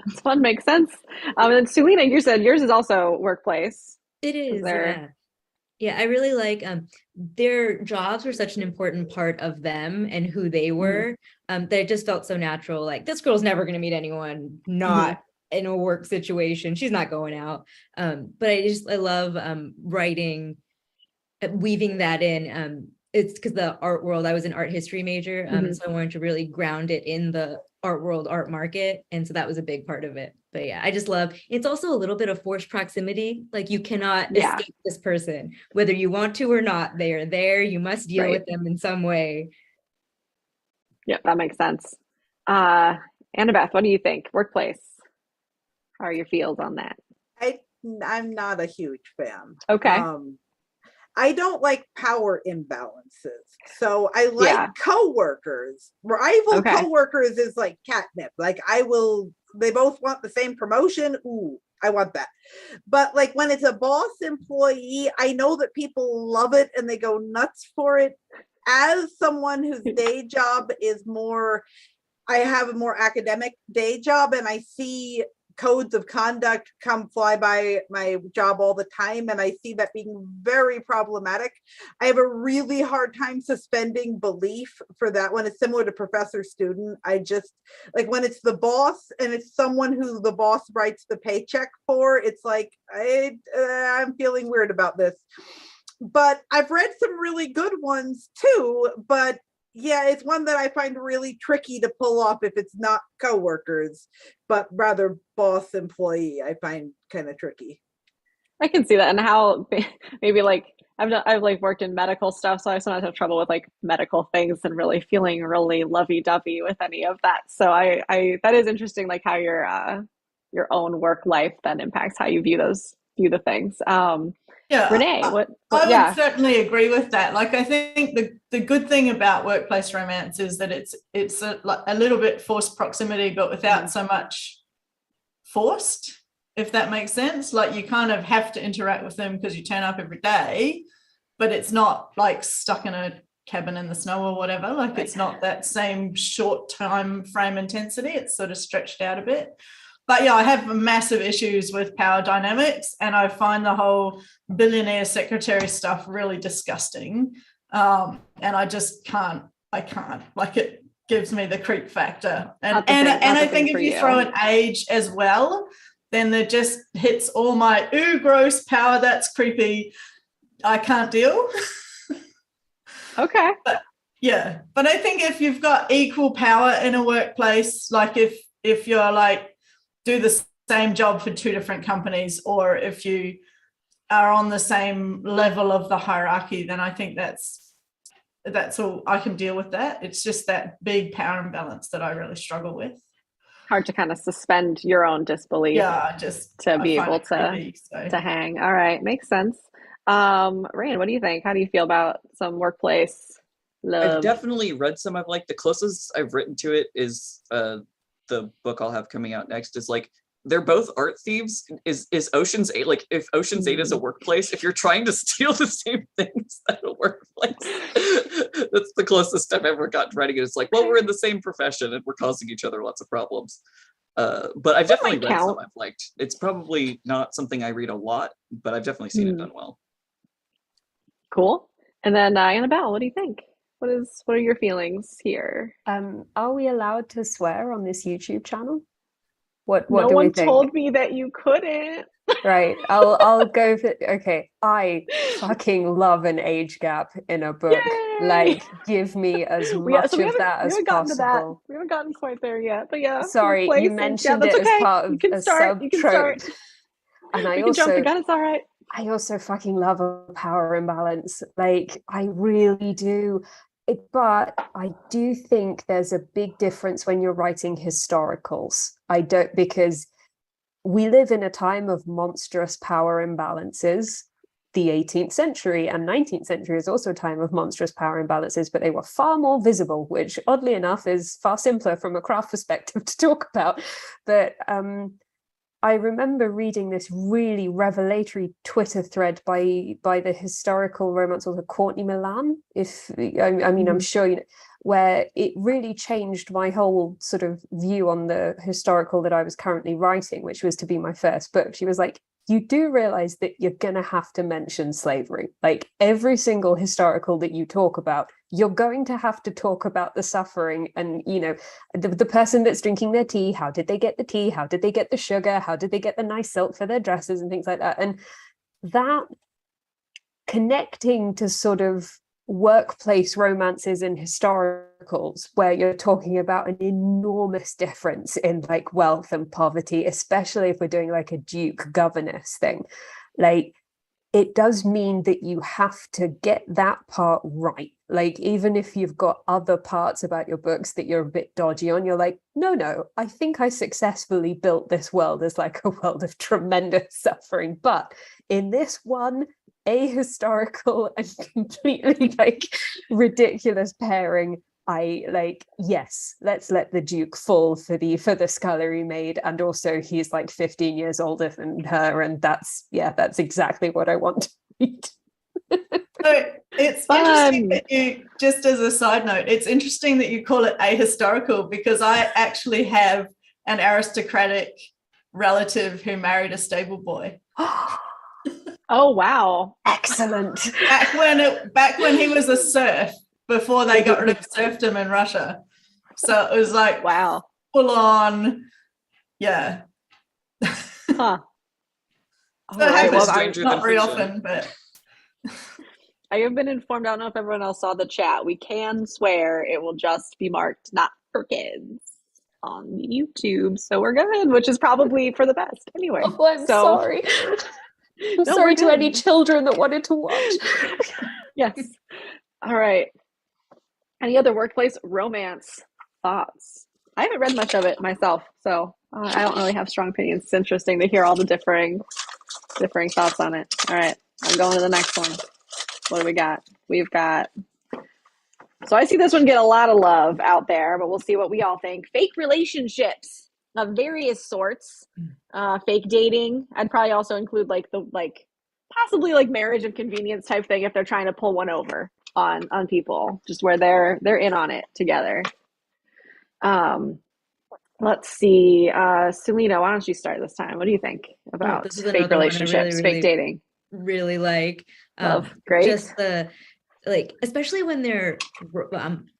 That's fun, makes sense. And then Selena, you said yours is also workplace. It is, yeah. Yeah, I really like their jobs were such an important part of them and who they were. That it just felt so natural. Like, this girl's never going to meet anyone not in a work situation. She's not going out. But I love writing, weaving that in. It's because the art world, I was an art history major. So I wanted to really ground it in the art world, art market. And so that was a big part of it. But yeah, I just love, it's also a little bit of forced proximity. Like, you cannot escape this person, whether you want to or not. They are there. You must deal with them in some way. Yep, that makes sense. Annabeth, what do you think? Workplace. How are your feels on that? I'm not a huge fan. Okay. I don't like power imbalances. So I like coworkers. Rival coworkers is like catnip. Like, they both want the same promotion. Ooh, I want that. But like when it's a boss employee, I know that people love it and they go nuts for it. as someone whose day job is more, I have a more academic day job, and I see codes of conduct come fly by my job all the time, and I see that being very problematic. I have a really hard time suspending belief for that one. It's similar to professor student. I just, like, when it's the boss and it's someone who the boss writes the paycheck for, it's like I'm feeling weird about this. But I've read some really good ones too, but yeah, it's one that I find really tricky to pull off if it's not coworkers, but rather boss employee. I find kind of tricky. I can see that, and how maybe like I've like worked in medical stuff, so I sometimes have trouble with like medical things and really feeling really lovey-dovey with any of that. So I that is interesting, like how your own work life then impacts how you view the things. Yeah, Renee, I what would yeah. certainly agree with that. Like, I think the good thing about workplace romance is that it's a little bit forced proximity, but without so much forced, if that makes sense. Like, you kind of have to interact with them because you turn up every day, but it's not like stuck in a cabin in the snow or whatever. Like, it's not that same short time frame intensity. It's sort of stretched out a bit. But yeah, I have massive issues with power dynamics, and I find the whole billionaire secretary stuff really disgusting. And I just can't. I can't. Like, it gives me the creep factor. And I think if you throw an age as well, then it just hits all my gross power. That's creepy. I can't deal. Okay. But I think if you've got equal power in a workplace, like if you're like, do the same job for two different companies, or if you are on the same level of the hierarchy, then I think that's all. I can deal with that. It's just that big power imbalance that I really struggle with. Hard to kind of suspend your own disbelief. Yeah, to be able to hang. All right, makes sense. Rain, what do you think? How do you feel about some workplace love? I've definitely read some. I've like, the closest I've written to it is the book I'll have coming out next is like, they're both art thieves. Is Ocean's 8, like, if Ocean's 8 is a workplace, if you're trying to steal the same things at a workplace, that's the closest I've ever gotten writing it. It's like, well, we're in the same profession and we're causing each other lots of problems. But I've definitely read some I've liked. It's probably not something I read a lot, but I've definitely seen it done well. Cool. And then Annabelle, what do you think? What are your feelings here? Are we allowed to swear on this YouTube channel? What no do one we think? told me that you couldn't. Right. I'll go for, okay. I fucking love an age gap in a book. Yay! Like, give me as much of that as possible. We haven't gotten quite there yet, but yeah. Sorry, you mentioned it as part of a sub-trope. And I also jump the gun, it's all right. I also fucking love a power imbalance. Like, I really do. But I do think there's a big difference when you're writing historicals. Because we live in a time of monstrous power imbalances. The 18th century and 19th century is also a time of monstrous power imbalances, but they were far more visible, which oddly enough is far simpler from a craft perspective to talk about. But I remember reading this really revelatory Twitter thread by the historical romance author Courtney Milan. I'm sure you know, where it really changed my whole sort of view on the historical that I was currently writing, which was to be my first book. She was like, you do realize that you're going to have to mention slavery. Like, every single historical that you talk about, you're going to have to talk about the suffering and, you know, the person that's drinking their tea. How did they get the tea? How did they get the sugar? How did they get the nice silk for their dresses and things like that? And that connecting to sort of workplace romances and historicals where you're talking about an enormous difference in like wealth and poverty, especially if we're doing like a duke governess thing, like, it does mean that you have to get that part right. Like, even if you've got other parts about your books that you're a bit dodgy on, you're like, no, I think I successfully built this world as like a world of tremendous suffering. But in this one ahistorical and completely like ridiculous pairing, I like, yes, let's let the Duke fall for the scullery maid, and also he's like 15 years older than her, and that's exactly what I want to read. So It's Fun. interesting that you, just as a side note, it's interesting that you call it ahistorical, because I actually have an aristocratic relative who married a stable boy. Oh, wow. Excellent. Back when he was a serf, before they got rid of serfdom in Russia. So it was like Wow. full on, yeah. Huh. All So it right. happens Well, stranger not than very fiction. often, but I have been informed. I don't know if everyone else saw the chat. We can swear. It will just be marked not for kids on YouTube. So we're good, which is probably for the best anyway. Oh, I'm So, sorry. I'm No, sorry we're to any good. children that wanted to watch. Yes. All right. Any other workplace romance thoughts? I haven't read much of it myself, so I don't really have strong opinions. It's interesting to hear all the differing thoughts on it. All right, I'm going to the next one. What do we got? We've got. So I see this one get a lot of love out there, but we'll see what we all think. Fake relationships of various sorts. Fake dating. I'd probably also include possibly like marriage of convenience type thing if they're trying to pull one over on people, just where they're in on it together. Let's see. Selena, why don't you start this time? What do you think about This is fake another one I relationships, really, fake dating? really like. Love. Great. Just especially when they're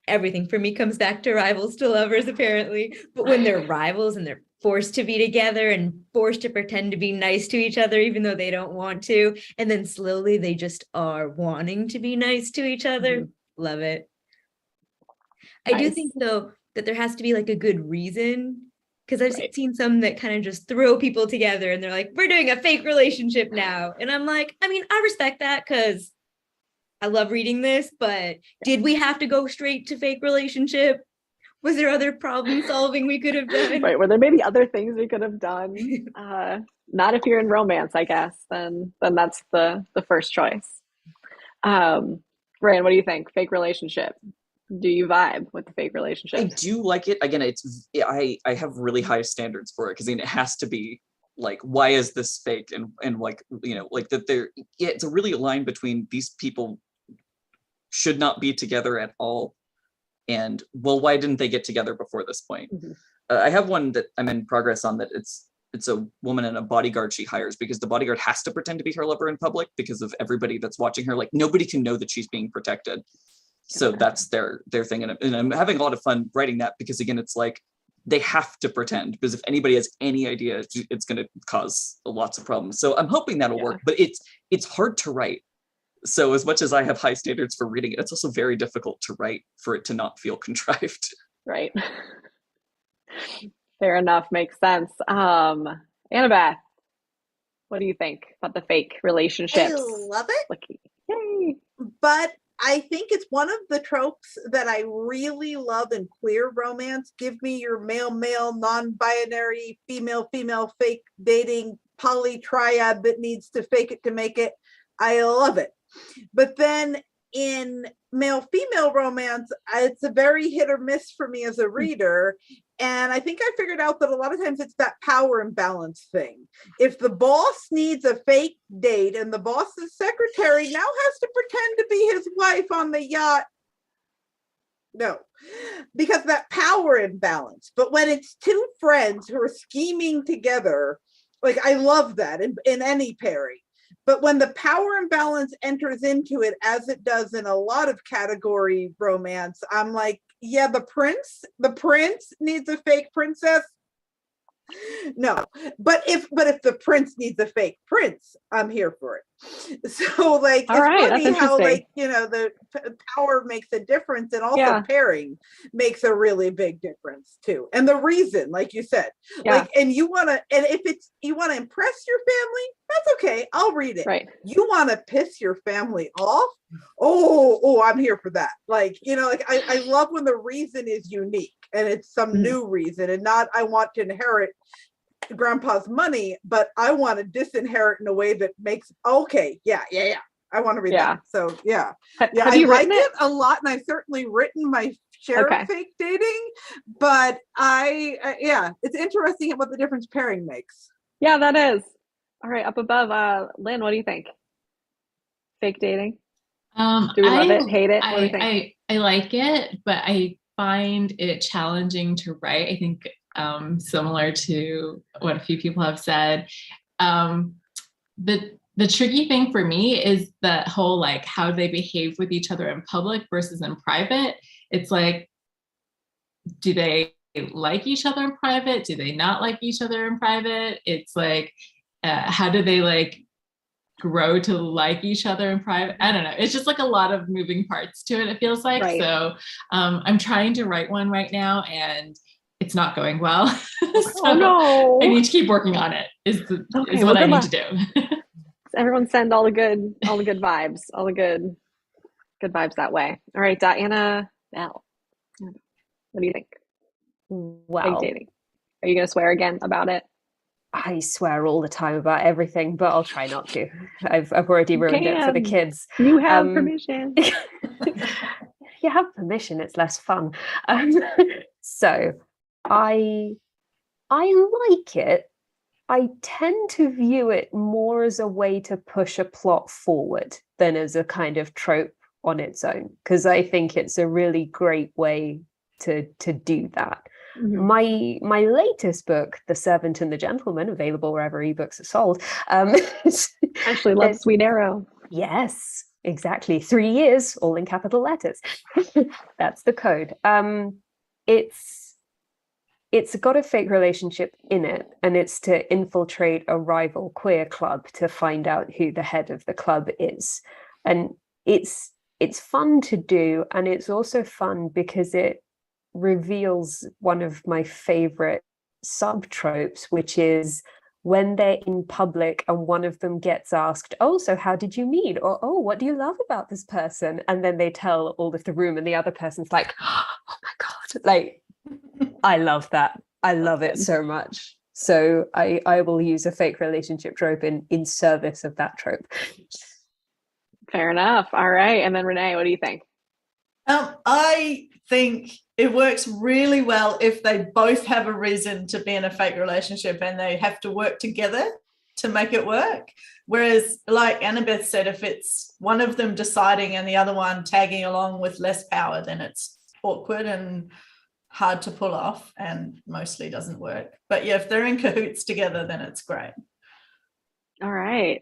everything for me comes back to rivals to lovers, apparently, but when they're rivals and they're forced to be together and forced to pretend to be nice to each other even though they don't want to, and then slowly they just are wanting to be nice to each other. Love it. I do Nice. think though that there has to be like a good reason, because I've Right. seen some that kind of just throw people together and they're like, we're doing a fake relationship now, and I'm like, I mean, I respect that because I love reading this, but did we have to go straight to fake relationship? Was there other problem solving we could have done? Right. Were there maybe other things we could have done? Not if you're in romance, I guess. Then that's the first choice. Ryan, what do you think? Fake relationship. Do you vibe with the fake I relationship? do like it. Again, I have really high standards for it, because it has to be like, why is this fake? And like, like that it's a really line between these people should not be together at all, and well, why didn't they get together before this point? I have one that I'm in progress on, that it's a woman and a bodyguard she hires, because the bodyguard has to pretend to be her lover in public because of everybody that's watching her. Like, nobody can know that she's being protected. So that's their thing. And I'm having a lot of fun writing that, because again, it's like they have to pretend, because if anybody has any idea, it's going to cause lots of problems. So I'm hoping that'll work, but it's hard to write. So as much as I have high standards for reading it, it's also very difficult to write for it to not feel contrived. Right. Fair enough. Makes sense. Annabeth, what do you think about the fake relationships? I love it. Yay. But I think it's one of the tropes that I really love in queer romance. Give me your male, non-binary, female, fake dating poly triad that needs to fake it to make it. I love it. But then in male-female romance, it's a very hit or miss for me as a reader. And I think I figured out that a lot of times it's that power imbalance thing. If the boss needs a fake date and the boss's secretary now has to pretend to be his wife on the yacht, no, because that power imbalance. But when it's two friends who are scheming together, like I love that in any pairing. But when the power imbalance enters into it, as it does in a lot of category romance, I'm like, yeah, the prince needs a fake princess. No, but if the prince needs a fake prince, I'm here for it. So like, All it's right, funny that's how interesting. like, the power makes a difference, and also Yeah. pairing makes a really big difference too. And the reason, like you said, like, and you want to, and if it's you want to impress your family, that's okay. I'll read it. Right. You want to piss your family off? Oh, I'm here for that. Like, like I love when the reason is unique and it's some new reason, and not I want to inherit grandpa's money, but I want to disinherit in a way that makes okay. Yeah. I want to read that. So yeah. Have I you like written it a lot, and I've certainly written my share of fake dating, but it's interesting what the difference pairing makes. Yeah, that is. All right, up above, Lynn, what do you think? Fake dating? Do we love it, hate it? What do we think? I like it, but I find it challenging to write. I think similar to what a few people have said. Um, the tricky thing for me is that whole like how they behave with each other in public versus in private. It's like, do they like each other in private? Do they not like each other in private? It's like, how do they like grow to like each other in private? I don't know. It's just like a lot of moving parts to it, it feels like. Right. So I'm trying to write one right now and it's not going well. So Oh no. I need to keep working on it is what I need to do. Everyone send all the good vibes, all the good vibes that way. All right, Diana Bell. What do you think? Well, dating. Are you gonna swear again about it? I swear all the time about everything, but I'll try not to. I've already ruined it for the kids. You have permission. You have permission, it's less fun. So I like it. I tend to view it more as a way to push a plot forward than as a kind of trope on its own, because I think it's a really great way to do that. Mm-hmm. My latest book, The Servant and the Gentleman, available wherever ebooks are sold. Actually, love Sweet Arrow. Yes, exactly. 3 years, all in capital letters. That's the code. It's got a fake relationship in it, and it's to infiltrate a rival queer club to find out who the head of the club is. And it's fun to do, and it's also fun because it reveals one of my favorite subtropes, which is when they're in public and one of them gets asked, oh, so how did you meet? Or, oh, what do you love about this person? And then they tell all of the room and the other person's like, oh my God, like, I love that. I love it so much. So I will use a fake relationship trope in service of that trope. Fair enough. All right. And then Renee, what do you think? I think it works really well if they both have a reason to be in a fake relationship and they have to work together to make it work. Whereas, like Annabeth said, if it's one of them deciding and the other one tagging along with less power, then it's awkward and hard to pull off and mostly doesn't work. But yeah, if they're in cahoots together, then it's great. All right.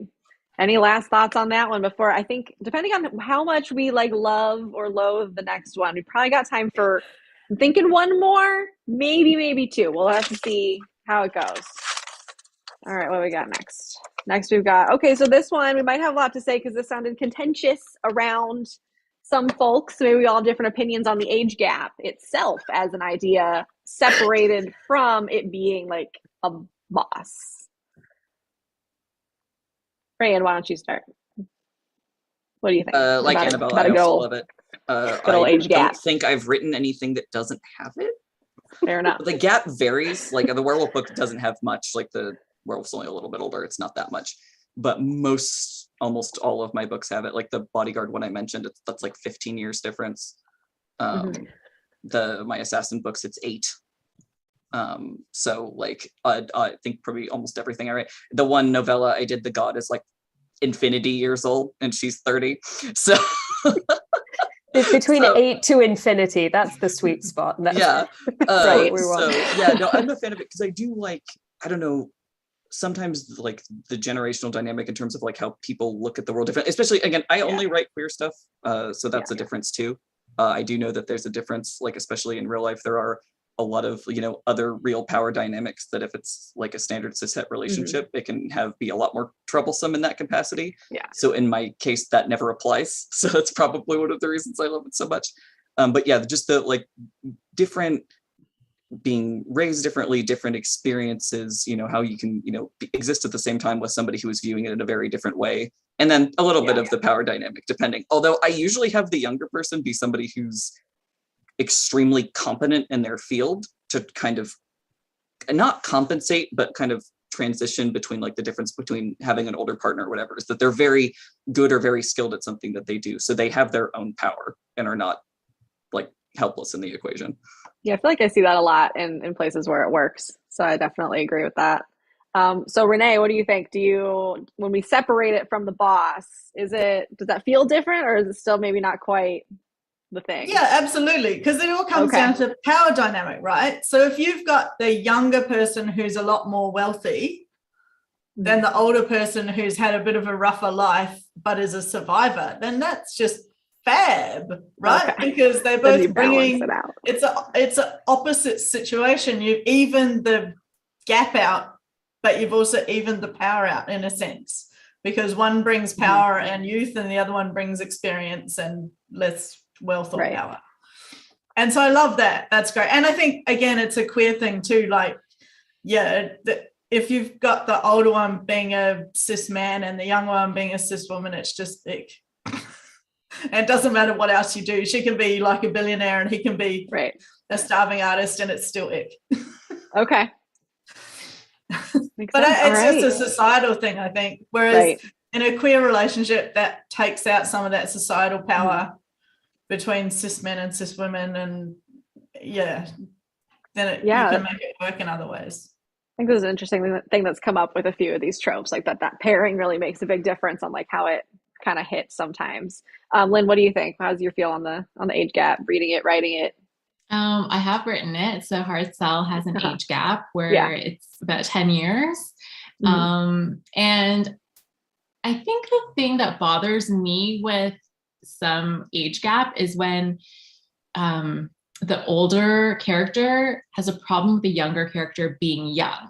Any last thoughts on that one before, I think, depending on how much we like love or loathe the next one, we probably got time for, I'm thinking one more, maybe two. We'll have to see how it goes. All right, what do we got next? Next we've got, okay, so this one, we might have a lot to say because this sounded contentious around some folks. Maybe we all have different opinions on the age gap itself as an idea, separated from it being like a boss. Rayan, why don't you start? What do you think? Like Annabelle, I also love it. I don't think I've written anything that doesn't have it. Fair enough. The gap varies. Like the werewolf book doesn't have much. Like the werewolf's only a little bit older. It's not that much. But almost all of my books have it. Like the Bodyguard one I mentioned, that's like 15 years difference. My Assassin books, it's 8. So like I think probably almost everything I write. The one novella I did, The God, is like infinity years old and she's 30. So it's between 8 to infinity. That's the sweet spot. That's yeah. right. So yeah, no, I'm a fan of it because I do like, I don't know, sometimes like the generational dynamic in terms of like how people look at the world different, especially again, I only write queer stuff. So that's a difference too. I do know that there's a difference, like especially in real life, there are a lot of, other real power dynamics that if it's like a standard cishet relationship, it can be a lot more troublesome in that capacity. Yeah. So in my case, that never applies. So that's probably one of the reasons I love it so much. But yeah, just the like different, being raised differently, different experiences, how you can, exist at the same time with somebody who is viewing it in a very different way. And then a little bit of the power dynamic, depending. Although I usually have the younger person be somebody who's extremely competent in their field to kind of not compensate, but kind of transition between like the difference between having an older partner or whatever, is that they're very good or very skilled at something that they do. So they have their own power and are not like helpless in the equation. Yeah, I feel like I see that a lot in places where it works. So I definitely agree with that. So Renee, what do you think? When we separate it from the boss, does that feel different, or is it still maybe not quite the thing? Yeah, absolutely. Because it all comes Okay. down to power dynamic, right? So if you've got the younger person who's a lot more wealthy than the older person who's had a bit of a rougher life but is a survivor, then that's just fab, right? Okay. Because they're Then you both balance bringing it out. it's an opposite situation. You even the gap out, but you've also evened the power out in a sense, because one brings power and youth and the other one brings experience and less wealth or power. And so I love that. That's great. And I think, again, it's a queer thing too. Like, yeah, if you've got the older one being a cis man and the younger one being a cis woman, it's just ick. And it doesn't matter what else you do. She can be like a billionaire and he can be a starving artist, and it's still ick. Okay. But it's just a societal thing, I think. Whereas in a queer relationship, that takes out some of that societal power between cis men and cis women, and then you can make it work in other ways. I think this is an interesting thing that's come up with a few of these tropes, like that pairing really makes a big difference on like how it kind of hits sometimes. Lynn, what do you think? How's your feel on the age gap, reading it, writing it? I have written it. So Hard Sell has an age gap where it's about 10 years. And I think the thing that bothers me with some age gap is when the older character has a problem with the younger character being young.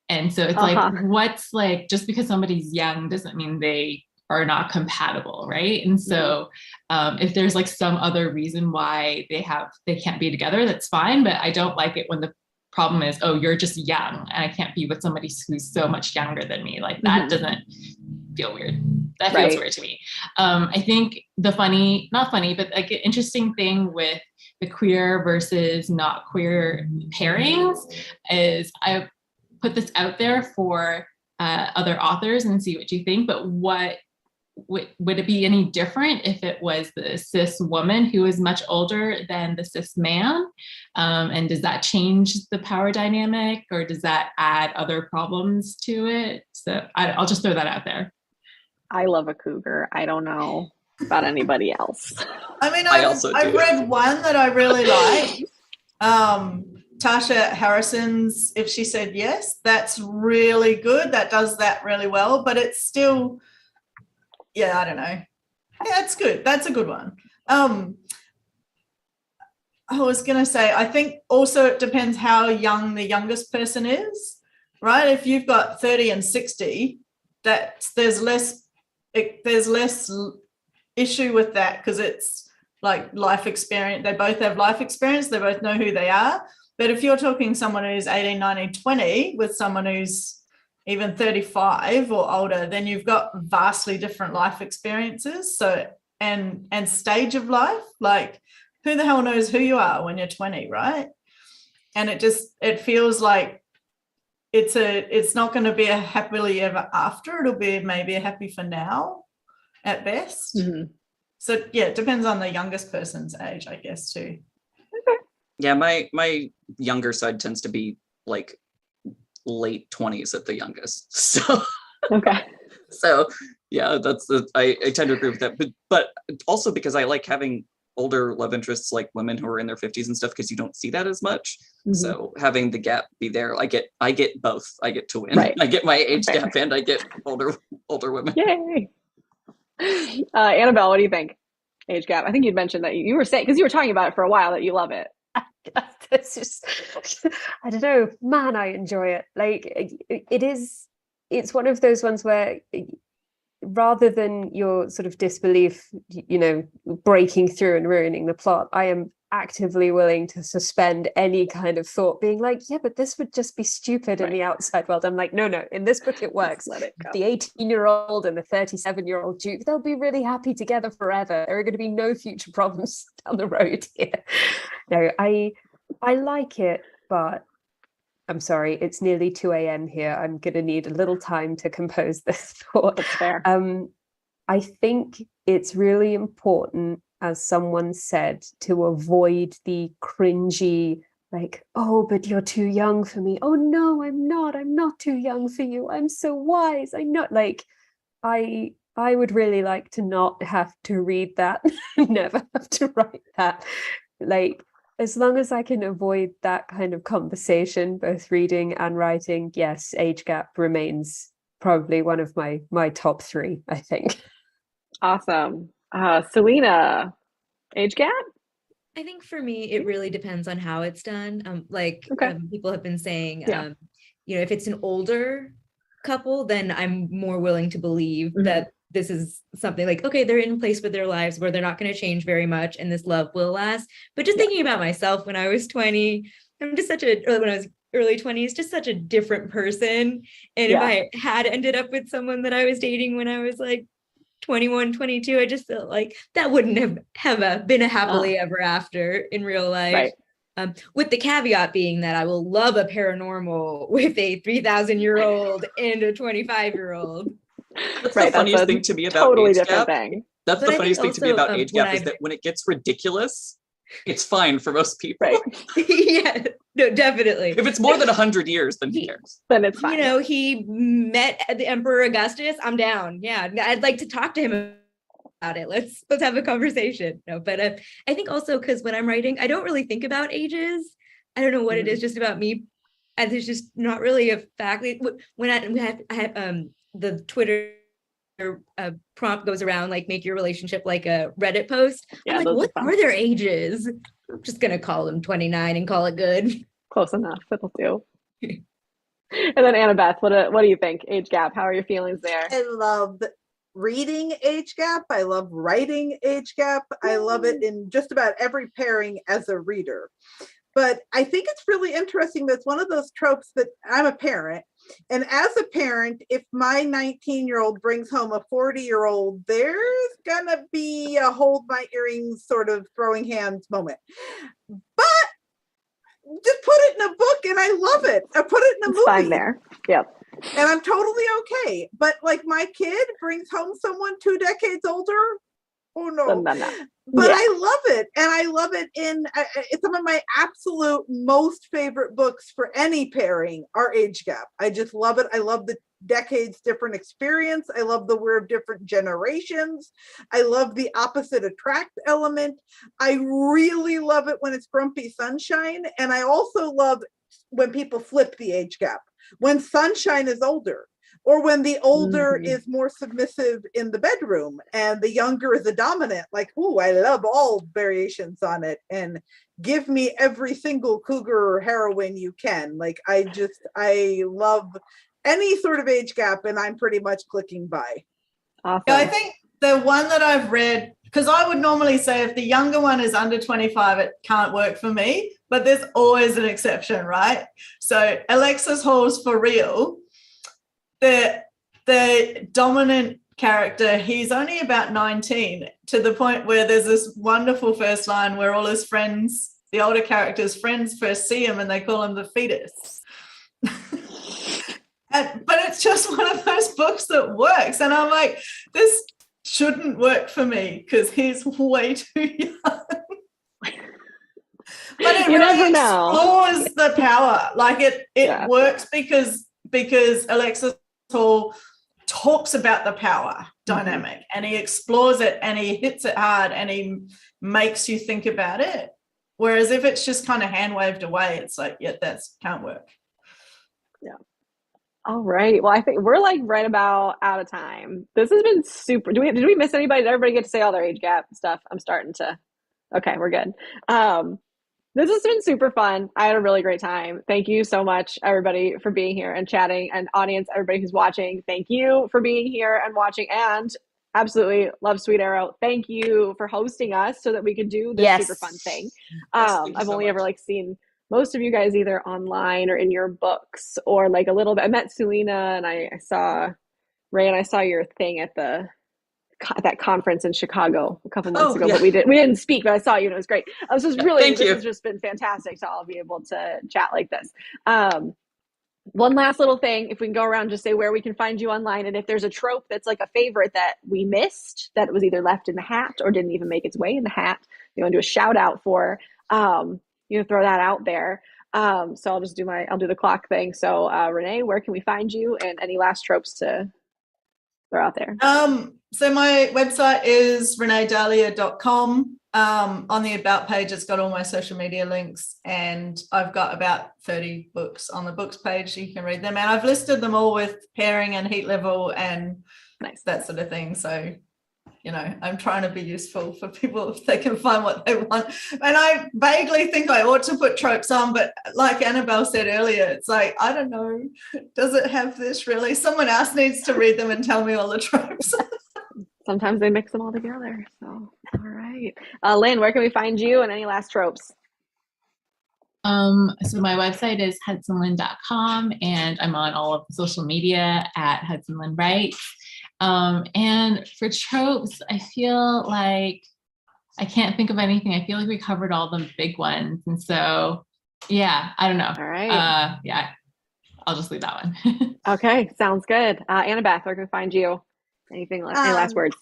And so it's like, what's like, just because somebody's young doesn't mean they are not compatible, right? And so if there's like some other reason why they can't be together, that's fine. But I don't like it when the problem is, oh, you're just young and I can't be with somebody who's so much younger than me. Like that doesn't feel weird. That feels weird to me. I think not funny, but like an interesting thing with the queer versus not queer pairings is I put this out there for other authors and see what you think, but would it be any different if it was the cis woman who is much older than the cis man? And does that change the power dynamic, or does that add other problems to it? So I'll just throw that out there. I love a cougar. I don't know about anybody else. I mean, I've read one that I really like. Tasha Harrison's If She Said Yes. That's really good. That does that really well, but it's still, I don't know. Yeah, it's good. That's a good one. I was going to say, I think also it depends how young the youngest person is, right? If you've got 30 and 60, there's less issue with that because it's like life experience. They both have life experience. They both know who they are. But if you're talking someone who's 18, 19, 20 with someone who's even 35 or older, then you've got vastly different life experiences. So, and stage of life, like who the hell knows who you are when you're 20, right? And it feels like it's not going to be a happily ever after. It'll be maybe a happy for now at best. So yeah, it depends on the youngest person's age, I guess, too. Yeah, my younger side tends to be like late 20s at the youngest. So so yeah, I tend to agree with that. But also because I like having older love interests like women who are in their 50s and stuff, because you don't see that as much. So having the gap be there, I get both. I get to win. I get my age gap and I get older women. Yay. Annabelle, what do you think? Age gap. I think you'd mentioned that you were saying, because you were talking about it for a while, that you love it. It's just, I don't know, man, I enjoy it. Like it's one of those ones where rather than your sort of disbelief, breaking through and ruining the plot, I am actively willing to suspend any kind of thought, being like, yeah, but this would just be stupid in the outside world. I'm like, no, in this book it works. Let it go. The 18-year-old and the 37-year-old Duke, they'll be really happy together forever. There are going to be no future problems down the road here. No, I like it, but I'm sorry, it's nearly 2 a.m. here. I'm going to need a little time to compose this thought. That's fair. I think it's really important, as someone said, to avoid the cringy like, oh, but you're too young for me. Oh no, I'm not too young for you. I'm so wise. I'm not like I would really like to not have to read that, never have to write that. Like, as long as I can avoid that kind of conversation, both reading and writing, yes, age gap remains probably one of my top three, I think. Awesome. Selena, age gap? I think for me, it really depends on how it's done. Okay. People have been saying, Yeah. if it's an older couple, then I'm more willing to believe that this is something like, okay, they're in a place with their lives where they're not going to change very much and this love will last. But just thinking about myself when I was 20, when I was early 20s, just such a different person. And if I had ended up with someone that I was dating when I was like 21, 22, I just felt like that wouldn't have been a happily ever after in real life. Right. With the caveat being that I will love a paranormal with a 3,000-year-old and a 25-year-old. That's the funniest thing to me about totally age different gap. thing. That's the funniest thing to me about age gap is I've- that when it gets ridiculous, it's fine for most people. Right. Yeah, no, definitely. If it's more than 100 years, then who cares? Then it's fine. He met the Emperor Augustus. I'm down. Yeah, I'd like to talk to him about it. Let's have a conversation. No, but I think also because when I'm writing, I don't really think about ages. I don't know what it is just about me. And there's just not really a fact. When I have the Twitter prompt goes around, like, make your relationship like a Reddit post. Yeah, I'm like, what are their ages? I'm just gonna call them 29 and call it good. Close enough. It'll do. And then Annabeth, what do you think? Age gap. How are your feelings there? I love reading age gap. I love writing age gap. I love it in just about every pairing as a reader. But I think it's really interesting. That's one of those tropes that I'm a parent. And as a parent, if my 19-year-old brings home a 40-year-old, there's going to be a hold my earrings sort of throwing hands moment. But just put it in a book and I love it. I put it in a movie. Fine there. Yep. And I'm totally okay. But like my kid brings home someone 2 decades older. Oh no. But I love it. And I love it it's some of my absolute most favorite books for any pairing are age gap. I just love it. I love the decades different experience. I love the we're of different generations. I love the opposite attract element. I really love it when it's grumpy sunshine. And I also love when people flip the age gap. When sunshine is older, or when the older is more submissive in the bedroom and the younger is a dominant, like, ooh, I love all variations on it. And give me every single cougar or heroine you can. Like, I love any sort of age gap, and I'm pretty much clicking by. Awesome. Yeah, I think the one that I've read, because I would normally say if the younger one is under 25, it can't work for me, but there's always an exception, right? So Alexis Hall's For Real, the dominant character, he's only about 19, to the point where there's this wonderful first line where all his friends, the older characters' friends, first see him and they call him the fetus. But it's just one of those books that works. And I'm like, this shouldn't work for me because he's way too young. But it really explores the power. Like it works because Alexis Hall talks about the power dynamic and he explores it and he hits it hard and he makes you think about it. Whereas if it's just kind of hand waved away, it's like, yeah, that's can't work. Yeah. All right. Well, I think we're like right about out of time. This has been super. Did we miss anybody? Did everybody get to say all their age gap stuff? I'm starting to. Okay, we're good. This has been super fun. I had a really great time. Thank you so much, everybody, for being here and chatting. And audience, everybody who's watching, thank you for being here and watching. And absolutely love Sweet Arrow. Thank you for hosting us so that we could do this super fun thing. I've only ever seen most of you guys either online or in your books or like a little bit. I met Selena and I saw Ray and I saw your thing at that conference in Chicago a couple months ago, but we didn't speak, but I saw you and it was great. I was just really, this has just been fantastic to all be able to chat like this. One last little thing, if we can go around, just say where we can find you online. And if there's a trope that's like a favorite that we missed, that was either left in the hat or didn't even make its way in the hat, you want to do a shout out for, throw that out there. So I'll do the clock thing. So Renee, where can we find you, and any last tropes to throw out there? So my website is reneedalia.com. On the about page, it's got all my social media links, and I've got about 30 books on the books page, so you can read them. And I've listed them all with pairing and heat level and that sort of thing. So, I'm trying to be useful for people if they can find what they want. And I vaguely think I ought to put tropes on, but like Annabelle said earlier, it's like, I don't know, does it have this really? Someone else needs to read them and tell me all the tropes. Sometimes they mix them all together. So, all right. Lynn, where can we find you, and any last tropes? So my website is hudsonlynn.com, and I'm on all of the social media at Hudson Lynn Writes. And for tropes, I feel like I can't think of anything. I feel like we covered all the big ones. And so, yeah, I don't know. All right. Yeah, I'll just leave that one. Okay, sounds good. Annabeth, where can we find you? Any last words?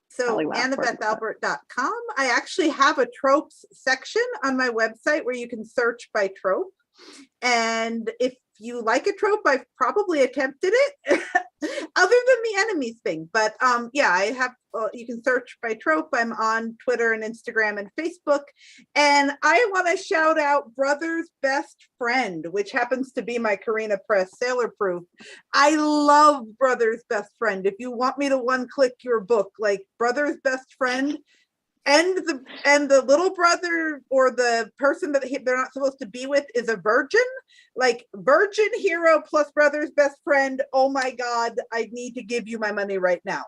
So AnnabethAlbert.com. I actually have a tropes section on my website where you can search by trope. And if you like a trope, I've probably attempted it other than the enemies thing. But yeah, I have, you can search by trope. I'm on Twitter and Instagram and Facebook. And I want to shout out Brother's Best Friend, which happens to be my Carina Press Sailor Proof. I love Brother's Best Friend. If you want me to one-click your book, like Brother's Best Friend, and the little brother or the person that they're not supposed to be with is a virgin, like virgin hero plus brother's best friend. Oh my God, I need to give you my money right now.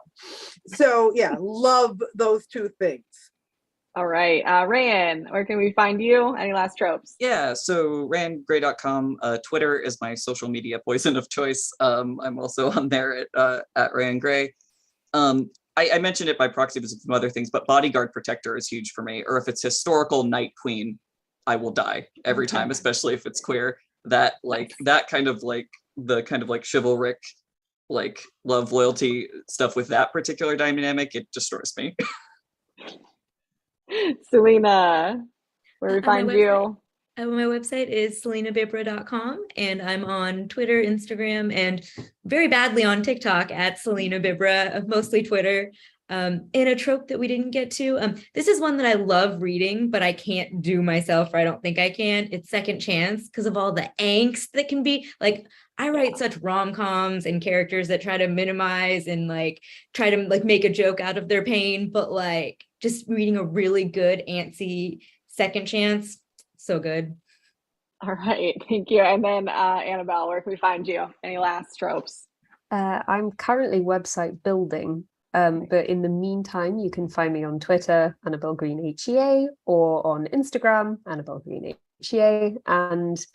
So yeah, love those two things. All right. Ryan, where can we find you? Any last tropes? Yeah, so randgray.com. Twitter is my social media poison of choice. I'm also on there at randgray. I mentioned it by proxy with some other things, but bodyguard protector is huge for me. Or if it's historical night queen, I will die every time, especially if it's queer. That kind of chivalric, like love, loyalty stuff with that particular dynamic, it destroys me. Selena, where we find you? My website is selenabibra.com, and I'm on Twitter, Instagram, and very badly on TikTok at Selena Bibra, mostly Twitter. In a trope that we didn't get to, this is one that I love reading, but I can't do myself, or I don't think I can. It's Second Chance, because of all the angst that can be. Like, I write such rom-coms and characters that try to minimize and try to make a joke out of their pain, but just reading a really good antsy Second Chance, so good. All right, thank you. And then Annabelle, where can we find you? Any last tropes? I'm currently website building, but in the meantime, you can find me on Twitter, Annabelle Green HEA, or on Instagram, Annabelle Green HEA. And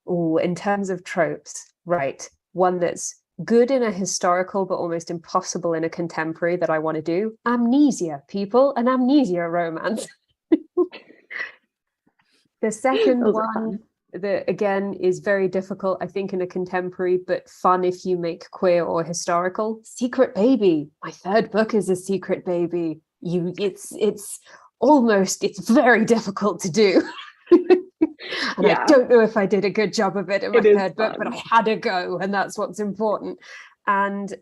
in terms of tropes, right, one that's good in a historical but almost impossible in a contemporary that I want to do: amnesia, people, an amnesia romance. The second one that again is very difficult, I think, in a contemporary, but fun if you make queer or historical: Secret Baby. My third book is a secret baby. It's very difficult to do. And I don't know if I did a good job of it in my third book, but I had a go, and that's what's important. And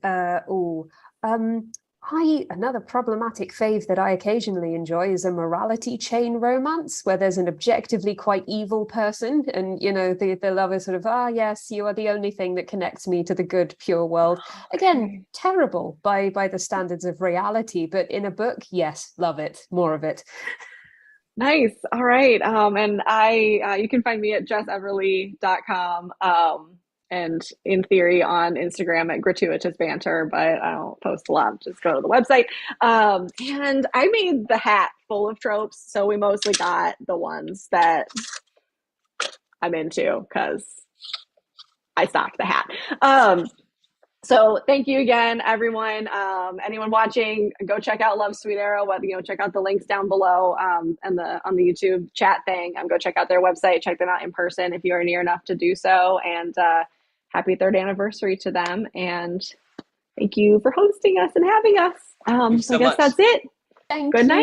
another problematic fave that I occasionally enjoy is a morality chain romance where there's an objectively quite evil person, and the lover sort of, yes, you are the only thing that connects me to the good pure world. Again, terrible by the standards of reality, but in a book, yes, love it, more of it. Nice. All right. And you can find me at jesseverly.com. And in theory on Instagram at gratuitous banter, but I don't post a lot. Just go to the website. And I made the hat full of tropes, so we mostly got the ones that I'm into because I stocked the hat. So thank you again, everyone. Anyone watching, go check out Love Sweet Arrow. Check out the links down below and on the YouTube chat thing. Go check out their website. Check them out in person if you are near enough to do so. And happy 3rd anniversary to them. And thank you for hosting us and having us. Thank you so I guess much. that's it. Thank Good you. night.